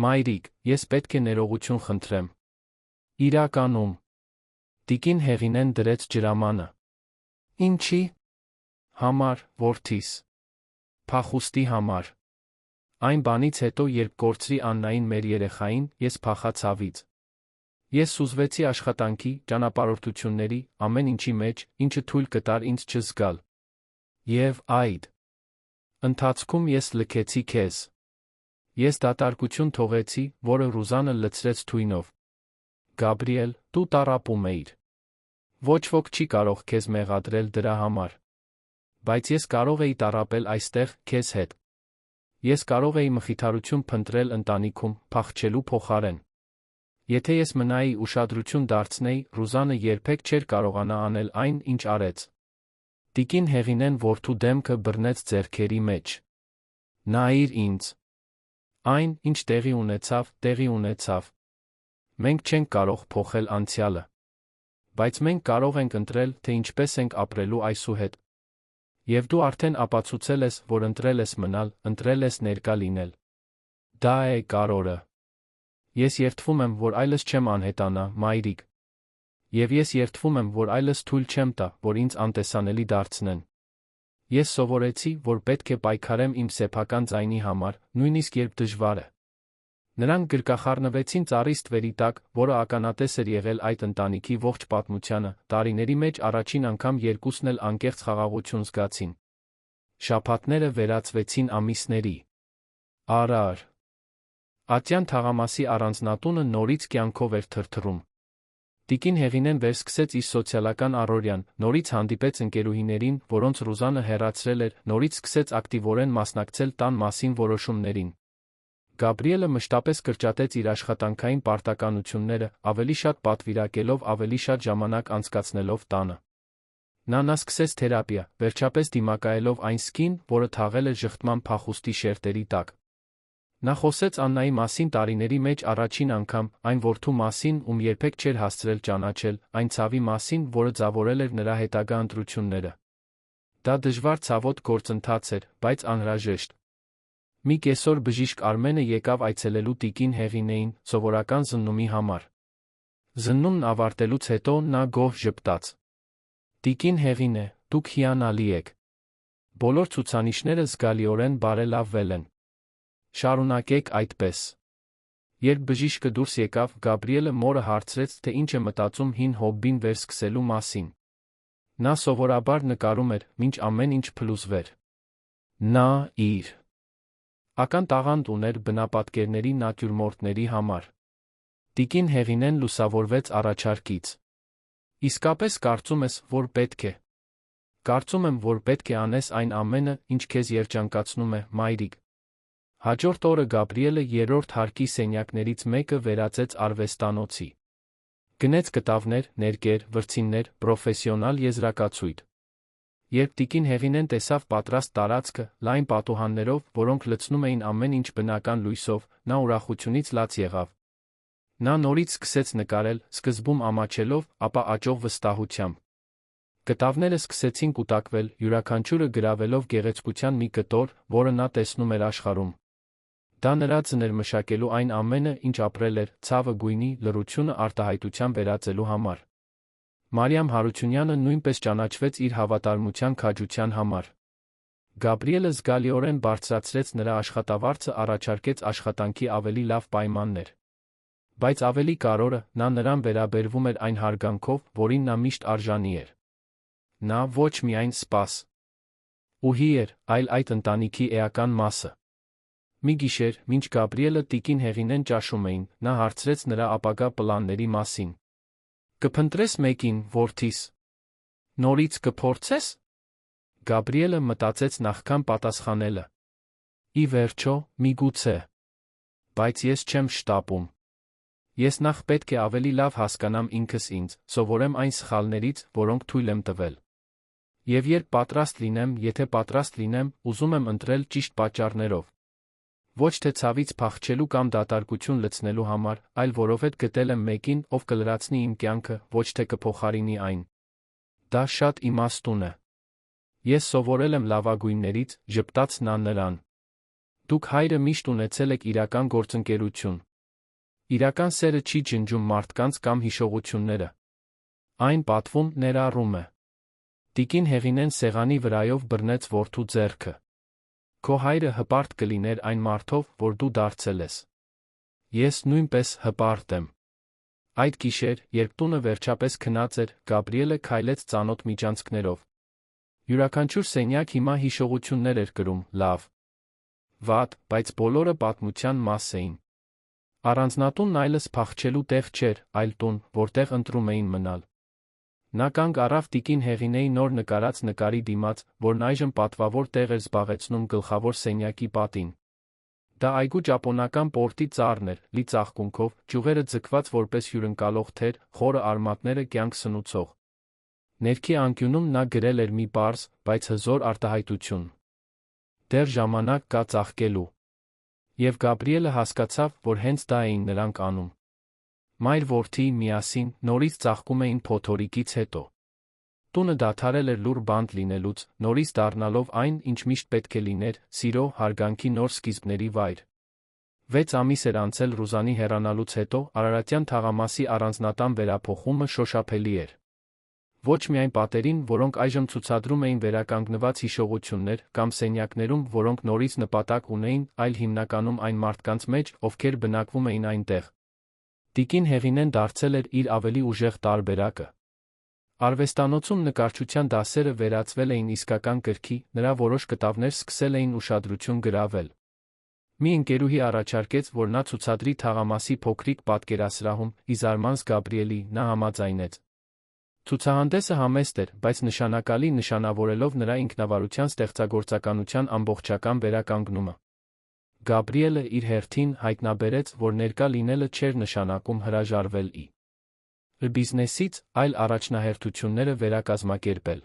Մայրիկ, ես պետք է ներողություն խնդրեմ։ Իրականում։ Տիկին Հեղինեն դրեց ջրամանը։ Ինչի՞։ Համար, որդիս։ Փախուստի համար։ Այն բանից հետո, երբ կորցրի Աննային մեր երեխային, ես փախա ցավից։ Ես սուզվեցի աշխատանքի, ճանապարհորդությունների, ամեն ինչի մեջ, ինչը թույլ կտար ինձ չզգալ։ Եվ այդ ընթացքում ես լքեցի քեզ։ Ես դատարկություն թողեցի, որը Ռուզանը լցրեց թույնով։ Գաբրիել, դու տառապում էիր։ Ոչ ոք չի կարող քեզ մեղադրել դրա համար։ Բայց ես կարող էի տառապել այստեղ, քեզ հետ։ Ես կարող էի մխիթարություն փնտրել ընտանիքում, փախչելու փոխարեն։ Եթե ես մնայի ուշադրություն դարձնեի, Ռուզանը երբեք չէր կարողանա անել այն, ինչ արեց։ Տիկին Հեղինեն որդու դեմքը բռնեց ձեռքերի մեջ։ Նայիր ինձ։ Այն, ինչ տեղի ունեցավ։ Մենք չենք կարող փոխել անցյալը։ Բայց մենք կարող ենք ընտրել, թե ինչպես ենք ապրելու այսուհետ։ Եվ դու արդեն ապացուցել ես, որ ընտրել ես մնալ, ընտրել ես ներկա լինել։ Դա է կարևորը։ Ես երդվում եմ, որ այլս չեմ անհետանա, մայրիկ։ Եվ ես երդվում եմ, որ այլս թույլ չեմ տա, որ ինձ անտեսանելի դարձնեն։ Ես սովորեցի, որ պետք է պայքարեմ իմ սեփական ձայնի համար, նույնիսկ երբ դժվար է։ Նրանք գրկախառնվեցին ծառի ստվերի տակ, որը ականատես էր եղել այդ ընտանիքի ողջ պատմությանը, տարիների մեջ առաջին անգամ երկուսն էլ անկեղծ խաղաղություն զգացին։ Շաբաթները վերածվեցին ամիսների։ Արար։ Ատյան թաղամասի առանձնատունը նորից կյանքով էր թրթռում։ Տիկին Հեղինեն վերսկսեց իր սոցիալական առօրյան, նորից հանդիպեց ընկերուհիներին, որոնց Ռուզանը հեռացրել էր, նորից սկսեց ակտիվորեն մասնակցել տան մասին որոշումներին։ Գաբրիելը մշտապես կրճատեց իր աշխատանքային պարտականությունները, ավելի շատ պատվիրակելով, ավելի շատ ժամանակ անցկացնելով տանը։ Նա սկսեց թերապիա, վերջապես դիմակայելով այն սկին, որը թաղել է ժխտման փախուստի շերտերի տակ։ Նա խոսեց Աննայի մասին տարիների մեջ առաջին անգամ, այն որդու մասին, ում երբեք չէր հասցրել ճանաչել, այն ցավի մասին, որը ձավորել էր նրա հետագա ընտրությունները։ Դա դժվար ցավոտ գործընթաց էր, բայց անհրաժեշտ։ Մի կեսօր բժիշկ Արմենը եկավ այցելելու տիկին Հեղինեին, սովորական զննումի համար։ Զննումն ավարտելուց հետո նա գոհ ժպտաց։ Տիկին Հեղինե, դուք հիանալի եք։ Բոլոր ցուցանիշները զգալիորեն բարելավվել են։ Շարունակեք այդպես։ Երբ բժիշկը դուրս եկավ, Գաբրիելը մորը հարցրեց, թե ինչ է մտածում հին հոբբին վերսկսելու մասին։ Նա սովորաբար նկարում էր, մինչ ամեն ինչ փլուզվեր։ Նա իր ական տաղանդ ուներ բնապատկերների նատյուրմորտների համար։ Տիկին Հեղինեն լուսավորվեց առաջարկից։ Իսկապես կարծում ես, որ պետք է։ Կարծում եմ, որ պետք է անես այն ամենը, ինչ քեզ երջանկացնում է, մայրիկ։ Հաջորդ օրը Գաբրիելը երրորդ հարկի սենյակներից մեկը վերածեց արվեստանոցի։ Գնեց կտավներ, ներկեր, վրձիններ, պրոֆեսիոնալ եզրակացույց։ Երբ տիկին Հեղինեն տեսավ պատրաստ տարածքը, լայն պատուհաններով, որոնք լցնում էին ամեն ինչ բնական լույսով, նա ուրախությունից լաց եղավ։ Նա նորից սկսեց նկարել, սկզբում ամաչելով, ապա աճող վստահությամբ։ Կտավները սկսեցին կուտակվել, յուրաքանչյուրը գրավելով գեղեցկության մի կտոր, որը նա տեսնում էր աշխարհում։ Դա նրա ձներ մշակելու այն ամենը, ինչ ապրել էր, ցավը գույնի, լռությունը արտահայտության վերածելու համար։ Մարիամ Հարությունյանը նույնպես ճանաչվեց իր հավատարմության քաջության համար։ Գաբրիելը զգալիորեն բարձրացրեց նրա աշխատավարձը, առաջարկեց աշխատանքի ավելի լավ պայմաններ։ Բայց ավելի կարևորը, նա նրան վերաբերվում էր այն հարգանքով, որին նա միշտ արժանի էր։ Նա ոչ միայն սպաս ուհի էր, այլ այդ ընտանիքի էական մասը։ Մի գիշեր, մինչ Գաբրիելը տիկին Հեղինեն ճաշում էին, նա հարցրեց նրա ապագա պլանների մասին։ Կփնտրես մեկին, որդիս։ Նորից կփորձես։ Գաբրիելը մտածեց նախքան պատասխանելը։ Ի վերջո, միգուցե։ Բայց ես չեմ շտապում։ Ես նախ պետք է ավելի լավ հասկանամ ինքս ինձ, սովորեմ այն սխալներից, որոնք թույլ եմ տվել։ Եվ երբ պատրաստ լինեմ, եթե պատրաստ լինեմ, ուզում եմ ընտրել ճիշտ պատճառներով։ Ոչ թե ցավից փախչելու կամ դատարկություն լցնելու համար, այլ որովհետև գտել եմ մեկին, ով կլրացնի իմ կյանքը, ոչ թե կփոխարինի այն։ Դա շատ իմաստուն է։ Ես սովորել եմ լավագույններից, ժպտաց նա նրան։ Դուք հայրը միշտ ունեցել եք իրական գործընկերություն։ Իրական սերը չի ջնջում մարդկանց կամ հիշողությունները։ Այն պատվում ներառում է։ Տիկին Հեղինեն սեղանի վրայով բռնեց որդու ձեռքը։ Քո հայրը հպարտ կլիներ այն մարդով, որ դու դարձել ես։ Ես նույնպես հպարտ եմ։ Այդ գիշեր, երբ տունը վերջապես քնած էր, Գաբրիելը քայլեց ծանոթ միջանցքներով։ Յուրաքանչյուր սենյակ հիմա հիշողություններ էր կրում, լավ, վատ, բայց բոլորը պատմության մաս էին։ Առանձնատունն այլս փախչելու տեղ չէր, այլ տուն, որտեղ ընտրում էին մնալ։ Նա կանգ առավ տիկին Հեղինեի նոր նկարած նկարի դիմաց, որն այժմ պատվավոր տեղ էր զբաղեցնում գլխավոր սենյակի պատին։ Դա այգու ճապոնական պորտի ծառն էր, լի ծաղկունքով, ճյուղերը ձգված որպես հյուրընկալող թեր, խորը արմատները կյանք սնուցող։ Ներքի անկյունում նա գրել էր մի պարզ, բայց հզոր արտահայտություն։ Դեռ ժամանակ կա ծաղկելու։ Եվ Գաբրիելը հասկացավ, որ հենց դա էին նրանք անում։ Մայր-որդի միասին նորից ծաղկում էին փոթորիկից հետո։ Տունը դադարել էր լուռ բանտ լինելուց, նորից դառնալով այն, ինչ միշտ պետք է լիներ, սիրո, հարգանքի նոր սկիզբների վայր։ 6 ամիս էր անցել Ռուզանի հեռանալուց հետո, Արարատյան թաղամասի առանձնատան վերափոխումը շոշափելի էր։ Ոչ միայն պատերին, որոնք այժմ ցուցադրում էին վերականգնված հիշողություններ, կամ սենյակներում, որոնք նորից նպատակ ունեին, այլ հիմնականում այն մարդկանց մեջ, ովքեր բնակվում էին այնտեղ։ Տիկին Հեղինեն դարձել էր իր ավելի ուժեղ տարբերակը։ Արվեստանոցում նկարչության դասերը վերածվել էին իսկական կրքի, նրա որոշ կտավներ սկսել էին ուշադրություն գրավել։ Մի ընկերուհի առաջարկեց, որ նա ցուցադրի թաղամասի փոքրիկ պատկերասրահում, ի զարմանք Գաբրիելի, նա համաձայնեց։ Ցուցահանդեսը համեստ էր, բայց նշանակալի, նշանավորելով նրա ինքնավարության ստեղծագործականության ամբողջական վերականգնումը։ Գաբրիելը իր հերթին հայտնաբերեց, որ ներկա լինելը չէր նշանակում հրաժարվել բիզնեսից, այլ առաջնահերթությունները վերակազմակերպել։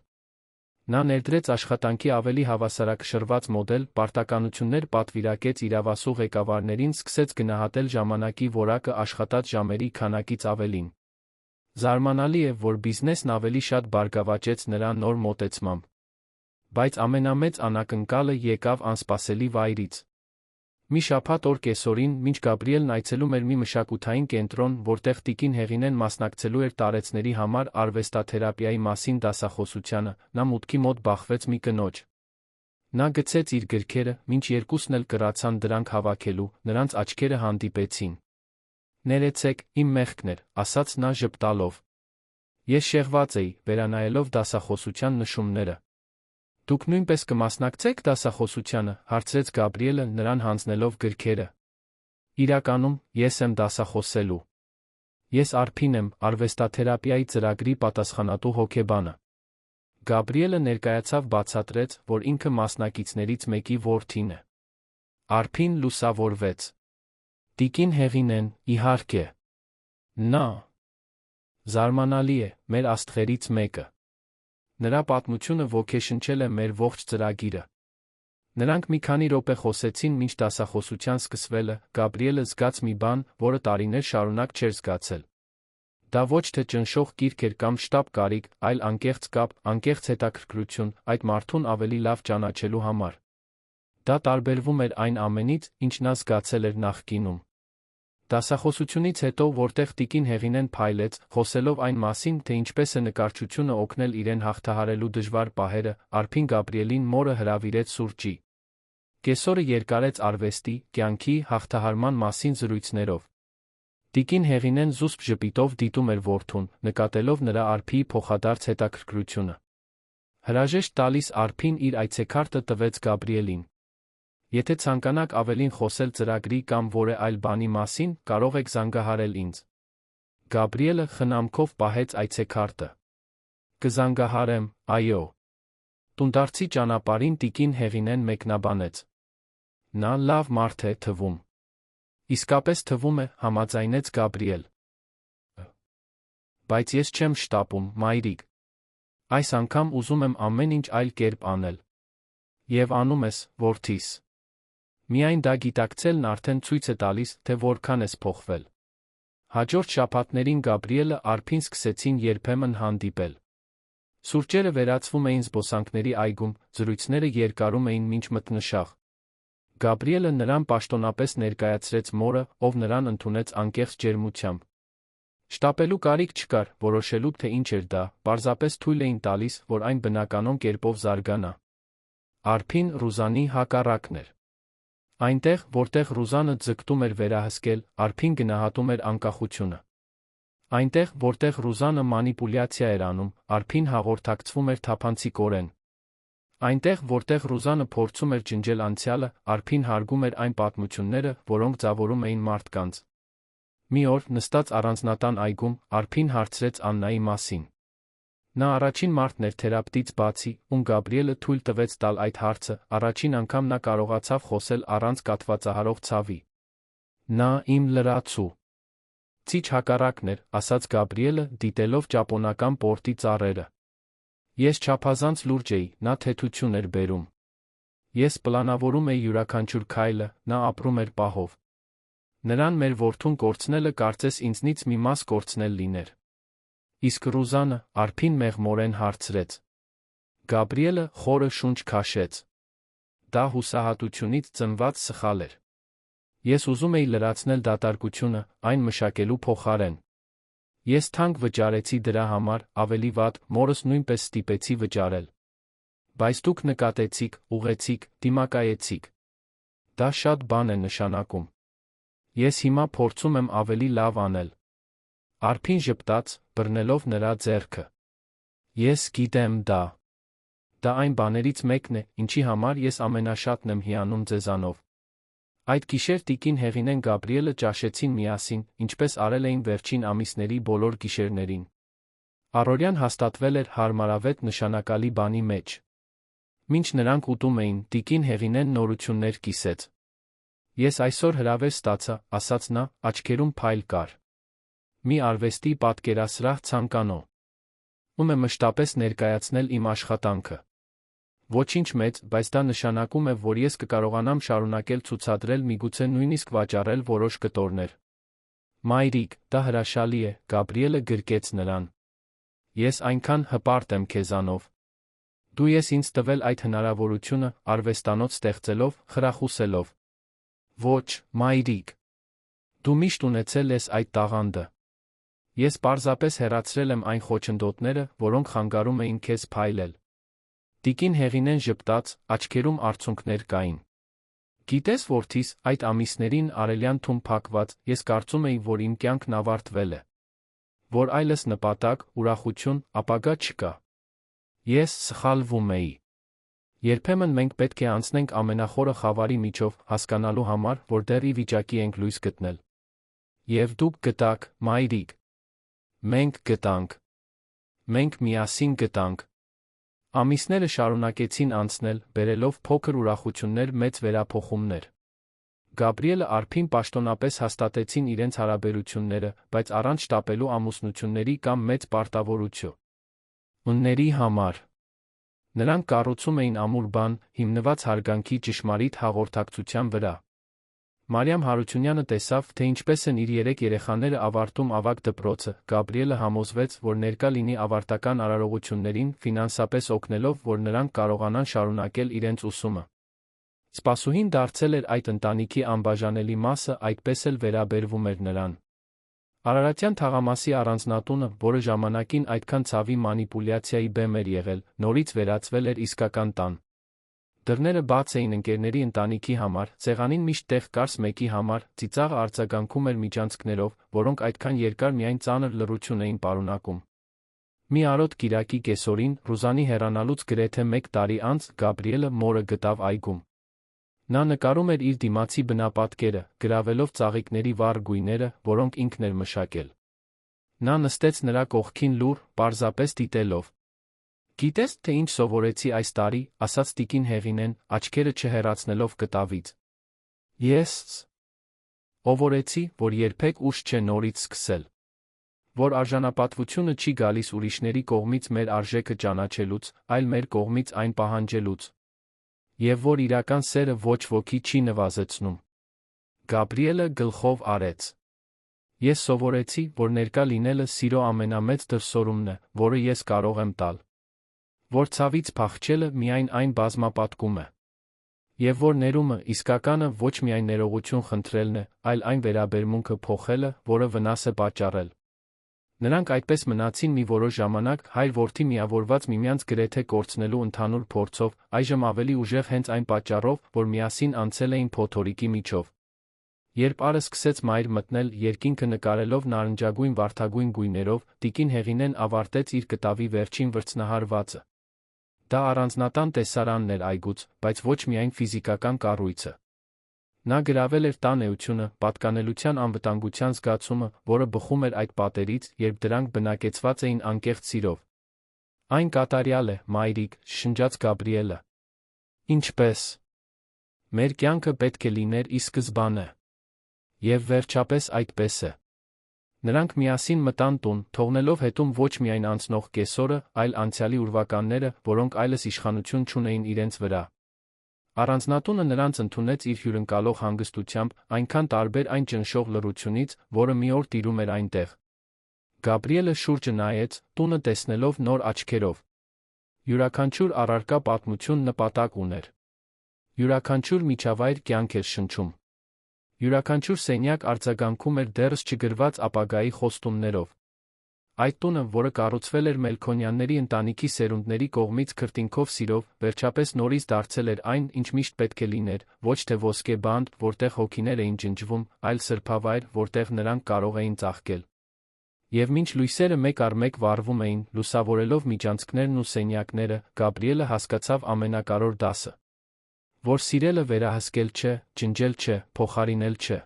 Նա ներդրեց աշխատանքի ավելի հավասարակշռված մոդել, պարտականություններ պատվիրակեց իրավասու ղեկավարներին, սկսեց գնահատել ժամանակի որակը աշխատած ժամերի քանակից ավելին։ Զարմանալի է, որ բիզնեսն ավելի շատ բարգավաճեց նրա նոր մոտեցմամբ։ Բայց ամենամեծ անակնկալը եկավ անսպասելի վայրից։ Մի շաբաթ օր կեսօրին, մինչ Գաբրիելն այցելում էր մի մշակութային կենտրոն, որտեղ տիկին Հեղինեն մասնակցելու էր տարեցների համար արվեստաթերապիայի մասին դասախոսությանը, նա մուտքի մոտ բախվեց մի կնոջ։ Նա գցեց իր գրքերը, մինչ երկուսն էլ կռացան դրանք հավաքելու, նրանց աչքերը հանդիպեցին։ Ներեցեք, իմ մեղքն էր, ասաց նա ժպտալով։ Ես շեղված էի, վերանայելով դասախոսության նշումները։ Դուք նույնպես կմասնակցեք դասախոսությանը, հարցրեց Գաբրիելը նրան հանձնելով գրքերը։ Իրականում, ես եմ դասախոսելու։ Ես Արփին եմ, արվեստաթերապիայի ծրագրի պատասխանատու հոգեբանը։ Գաբրիելը ներկայացավ բացատրեց, որ ինքը մասնակիցներից մեկի որդին է։ Արփին լուսավորվեց։ Տիկին Հեղինեն, իհարկե։ Նա զարմանալի է, մեր աստղերից մեկը։ Նրա պատմությունը ոգեշնչել է մեր ողջ ծրագիրը։ Նրանք մի քանի րոպե խոսեցին մինչ դասախոսության սկսվելը, Գաբրիելը զգաց մի բան, որը տարիներ շարունակ չէր զգացել։ Դա ոչ թե ճնշող գիրք էր կամ շտապ կարիք, այլ անկեղծ կապ, անկեղծ հետաքրքրություն, այդ մարդուն ավելի լավ ճանաչելու համար։ Դա տարբերվում էր այն ամենից, ինչ նա զգացել էր նախկինում։ Դասախոսությունից հետո, որտեղ տիկին Հեղինեն փայլեց, խոսելով այն մասին, թե ինչպես է նկարչությունը օգնել իրեն հաղթահարելու դժվար պահերը, Արփին Գաբրիելին մորը հրավիրեց սուրճի։ Կեսօրը երկարեց արվեստի, կյանքի, հաղթահարման մասին զրույցներով։ Տիկին Հեղինեն զուսպ ժպիտով դիտում էր որդուն, նկատելով նրա Արփիի փոխադարձ հետաքրքրությունը։ Հրաժեշտ տալիս Արփին իր այցեքարտը տվեց Գաբրիելին։ Եթե ցանկանաք ավելին խոսել ծրագրի կամ որևէ այլ բանի մասին, կարող եք զանգահարել ինձ։ Գաբրիելը խնամքով պահեց այցեքարտը։ Կզանգահարեմ, այո։ Տունդարձի ճանապարհին տիկին Հեղինեն մեկնաբանեց։ Նա լավ մարդ է թվում։ Իսկապես թվում է, համաձայնեց Գաբրիել։ Բայց ես չեմ շտապում, մայրիկ։ Այս անգամ ուզում եմ ամեն ինչ այլ կերպ անել։ Եվ անում ես, որդիս։ Միայն դա գիտակցելն արդեն ցույց է տալիս, թե որքան ես փոխվել։ Հաջորդ շաբաթներին Գաբրիելը Արփին սկսեցին երբեմն հանդիպել։ Սուրճերը վերածվում էին զբոսանքների այգում, զրույցները երկարում էին մինչ մթնշաղ։ Գաբրիելը նրան պաշտոնապես ներկայացրեց մորը, ով նրան ընդունեց անկեղծ ջերմությամբ։ Շտապելու կարիք չկար, որոշելու թե ինչ էր դա, պարզապես թույլ էին տալիս, որ այն բնականon կերպով զարգանա։ Արփին Ռուզանի հակառակն էր։ Այնտեղ, որտեղ Ռուզանը ձգտում էր վերահսկել, Արփին գնահատում էր անկախությունը։ Այնտեղ, որտեղ Ռուզանը մանիպուլյացիա էր անում, Արփին հաղորդակցվում էր թափանցիկորեն։ Այնտեղ, որտեղ Ռուզանը փորձում էր ջնջել անցյալը, Արփին հարգում էր այն պատմությունները, որոնք ձևորում էին մարդկանց։ Մի օր, նստած առանձնատան այգում, Արփին հարցրեց Աննայի մասին։ Նա առաջին մարդն էր թերապևտից բացի, ում Գաբրիելը թույլ տվեց տալ այդ հարցը, առաջին անգամ նա կարողացավ խոսել առանց կաթվածահարող ցավի։ Նա իմ լրացու ցիչ հակառակն էր, ասաց Գաբրիելը, դիտելով ճապոնական պորտի ծառերը։ Ես չափազանց լուրջ էի, նա թեթություն էր բերում։ Ես պլանավորում էի յուրաքանչյուր քայլը, նա ապրում էր պահով։ Նրան մեր որդուն կորցնելը կարծես ինձնից մի մաս կորցնել լիներ։ Իսկ Ռուզանը, Արփին մեղմորեն հարցրեց։ Գաբրիելը խորը շունչ քաշեց։ Դա հուսահատությունից ծնված սխալ էր։ Ես ուզում էի լրացնել դատարկությունը, այն մշակելու փոխարեն։ Ես թանկ վճարեցի դրա համար, ավելի վատ, մորս նույնպես ստիպեցի վճարել։ Բայց դուք նկատեցիք, ուղեցիք, դիմակայեցիք։ Դա շատ բան է նշանակում։ Ես հիմա փորձում եմ ավելի լավ անել։ Արփին ժպտաց, բռնելով նրա ձեռքը։ Ես գիտեմ դա։ Դա այն բաներից մեկն է, ինչի համար ես ամենաշատն եմ հիանում ձեզանով։ Այդ գիշեր տիկին Հեղինեն Գաբրիելը ճաշեցին միասին, ինչպես արել էին վերջին ամիսների բոլոր գիշերներին։ Առօրյան հաստատվել էր հարմարավետ նշանակալի բանի մեջ։ Մինչ նրանք ուտում էին, տիկին Հեղինեն նորություններ կիսեց։ Ես այսօր հրավեր ստացա, ասաց նա, աչքերում փայլ կար։ Մի արվեստի պատկերասրահ ցանկանո։ Ում է մշտապես ներկայացնել իմ աշխատանքը։ Ոչինչ մեծ, բայց դա նշանակում է, որ ես կկարողանամ շարունակել ցուցադրել, միգուցե նույնիսկ վաճառել որոշ կտորներ։ Մայրիկ, դա հրաշալի է, Գաբրիելը գրկեց նրան։ Ես այնքան հպարտ եմ քեզանով։ Դու ես ինձ տվել այդ հնարավորությունը, արվեստանոց ստեղծելով, խրախուսելով։ Ոչ, մայրիկ։ Դու միշտ ունեցել ես այդ տաղանդը։ Ես պարզապես հեռացրել եմ այն խոչընդոտները, որոնք խանգարում էին քեզ փայլել։ Տիկին Հեղինեն ժպտաց, աչքերում արցունքներ կային։ Գիտես որդիս, այդ ամիսներին արելյան թում փակված, ես կարծում էի, որ իմ կյանքն ավարտվել է, որ այլս նպատակ, ուրախություն, ապագա չկա։ Ես սխալվում էի։ Երբեմն մենք պետք է անցնենք ամենախորը խավարի միջով, հասկանալու համար, որ դեռ ի վիճակի ենք լույս գտնել։ Եվ դուք գտաք, մայրիկ։ Մենք գտանք։ Մենք միասին գտանք։ Ամիսները շարունակեցին անցնել, բերելով փոքր ուրախություններ, մեծ վերափոխումներ։ Գաբրիելը Արփին պաշտոնապես հաստատեցին իրենց հարաբերությունները, բայց առանց շտապելու ամուսնությունների կամ մեծ պարտավորությունների համար։ Նրանք կառուցում էին ամուր բան, հիմնված հարգանքի ճշմարիտ հաղորդակցության վրա։ Մարիամ Հարությունյանը տեսավ, թե ինչպես են իր 3 երեխաները ավարտում ավագ դպրոցը։ Գաբրիելը համոզվեց, որ ներկա լինի ավարտական արարողություններին, ֆինանսապես օգնելով, որ նրանք կարողանան շարունակել իրենց ուսումը։ Սպասուհին դարձել էր այդ ընտանիքի անբաժանելի մասը, այդպես էլ վերաբերվում էր նրան։ Արարատյան թաղամասի առանձնատունը, որը ժամանակին այդքան ցավի մանիպուլյացիայի բեմ էր եղել, նորից վերածվել էր իսկական տան։ Դռները բաց էին ընկերների ընտանիքի համար, սեղանին միշտ տեղ կար մեկի համար, ծիծաղը արձագանքում էր միջանցքներով, որոնք այդքան երկար միայն ծանր լռություն էին պարունակում։ Մի արոտ կիրակի կեսօրին, Ռուզանի հեռանալուց գրեթե 1 տարի անց, Գաբրիելը մորը գտավ այգում։ Նա նկարում էր իր դիմացի բնապատկերը, գրավելով ծաղիկների վառ գույները, որոնք ինքն էր մշակել։ Նա նստեց նրա կողքին լուռ, պարզապես դիտելով։ Գիտես, թե ինչ սովորեցի այս տարի, ասաց տիկին Հեղինեն, աչքերը չհեռացնելով կտավից։ Ես սովորեցի, որ երբեք ուշ չէ նորից սկսել։ Որ արժանապատվությունը չի գալիս ուրիշների կողմից մեր արժեքը ճանաչելուց, այլ մեր կողմից այն պահանջելուց։ Եվ որ իրական սերը ոչ ոքի չի նվազեցնում։ Գաբրիելը գլխով արեց։ Ես սովորեցի, որ ներկա լինելը սիրո ամենամեծ դրսևորումն է, որը ես կարող եմ տալ։ Որ ցավից փախչելը միայն այն բազմապատկում է։ Եվ որ ներումը, իսկականը ոչ միայն ներողություն խնդրելն է, այլ այն վերաբերմունքը փոխելը, որը վնաս է պատճառել։ Նրանք այդպես մնացին մի որոշ ժամանակ, հայր-որդի միավորված միմյանց գրեթե կորցնելու ընդհանուր փորձով, այժմ ավելի ուժեղ հենց այն պատճառով, որ միասին անցել էին փոթորիկի միջով։ Երբ արը սկսեց մայր մտնել, երկինքը նկարելով նարնջագույն վարդագույն գույներով, տիկին Հեղինեն ավարտեց իր կտավի վերջին վրձնահարվածը։ Դա առանձնատան տեսարանն էր այգուց, բայց ոչ միայն ֆիզիկական կառույցը։ Նա գրավել էր տան էությունը, պատկանելության անվտանգության զգացումը, որը բխում էր այդ պատերից, երբ դրանք բնակեցված էին անկեղծ սիրով։ Այն կատարյալ է, մայրիկ, շշնջաց Գաբրիելը։ Ինչպես։ Մեր կյանքը պետք է լիներ ի սկզբանե։ Եվ վերջապես այդպես է։ Նրանք միասին մտան տուն, թողնելով հետում ոչ միայն անցնող կեսօրը, այլ անցյալի ուրվականները, որոնք այլս իշխանություն չունեին իրենց վրա։ Առանձնատունը նրանց ընդունեց իր հյուրընկալող հանգստությամբ, այնքան տարբեր այն ճնշող լռությունից, որը մի օր տիրում էր այնտեղ։ Գաբրիելը շուրջը նայեց, տունը տեսնելով նոր աչքերով։ Յուրաքանչյուր առարկա պատմություն նպատակ ուներ։ Յուրաքանչյուր միջավայր կյանք էր շնչում։ Յուրաքանչյուր սենյակ արձագանքում էր դեռս չգրված ապագայի խոստումներով։ Այդ տունը, որը կառուցվել էր Մելքոնյանների ընտանիքի սերունդների կողմից քրտինքով սիրով, վերջապես նորից դարձել էր այն, ինչ միշտ պետք է լիներ, ոչ թե ոսկե բանտ, որտեղ հոգիներ էին ջնջվում, այլ սրբավայր, որտեղ նրանք կարող էին ծաղկել։ Եվ մինչ լույսերը մեկ առ մեկ վառվում էին, լուսավորելով միջանցքներն ու սենյակները, Գաբրիելը հասկացավ ամենակարևոր դասը։ Որ սիրելը վերահսկել չէ, ջնջել չէ, փոխարինել չէ։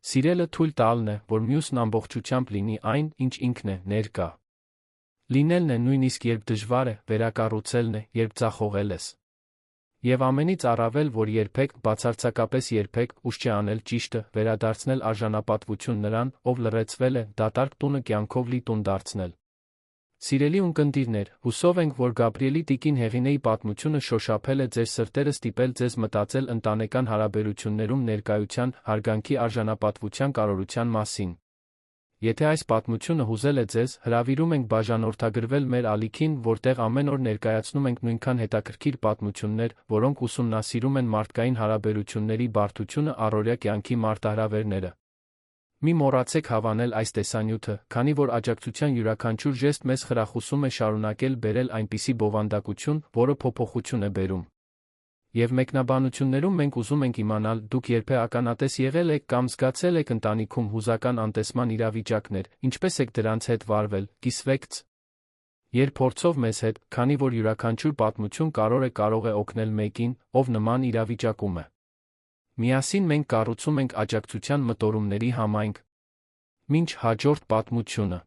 Սիրելը թույլ տալն է, որ մյուսն ամբողջությամբ լինի այն, ինչ ինքն է, ներկա։ Լինելն է նույնիսկ երբ դժվար է, վերակառուցելն է, երբ ձախողել ես։ Եվ ամենից առավել, որ երբեք, բացարձակապես երբեք, ուշ չէ անել ճիշտը, վերադարձնել արժանապատվություն նրան, ով լռեցվել է, դատարկ տունը կյանքով լի տուն դարձնել։ Սիրելի ունկնդիրներ, հուսով ենք, որ Գաբրիելի տիկին Հեղինեի պատմությունը շոշափել է ձեր սրտերը, ստիպել ձեզ մտածել ընտանեկան հարաբերություններում ներկայության, հարգանքի արժանապատվության կարևորության մասին։ Եթե այս պատմությունը հուզել է ձեզ, հրավիրում ենք բաժանորդագրվել մեր ալիքին, որտեղ ամեն օր ներկայացնում ենք նույնքան հետաքրքիր պատմություններ, որոնք ուսումնասիրում են մարդկային հարաբերությունների բարդությունը, առօրյա կյանքի մարտահրավերները։ Մի մոռացեք հավանել այս տեսանյութը, քանի որ աջակցության յուրաքանչյուր ժեստ մեզ խրախուսում է շարունակել բերել այնպիսի բովանդակություն, որը փոփոխություն է բերում։ Եվ մեկնաբանություններում մենք ուզում ենք իմանալ, դուք երբեք ականատես եղել եք կամ զգացել եք ընտանիքում հուզական անտեսման իրավիճակներ, ինչպես եք դրանց հետ վարվել, կիսվեք Երբ փորձով մեզ հետ, քանի որ յուրաքանչյուր պատմություն կարող է օգնել մեկին, ով նման իրավիճակում է։ Միասին մենք կառուցում ենք աջակցության մտորումների համայնք։ Մինչ հաջորդ պատմությունը։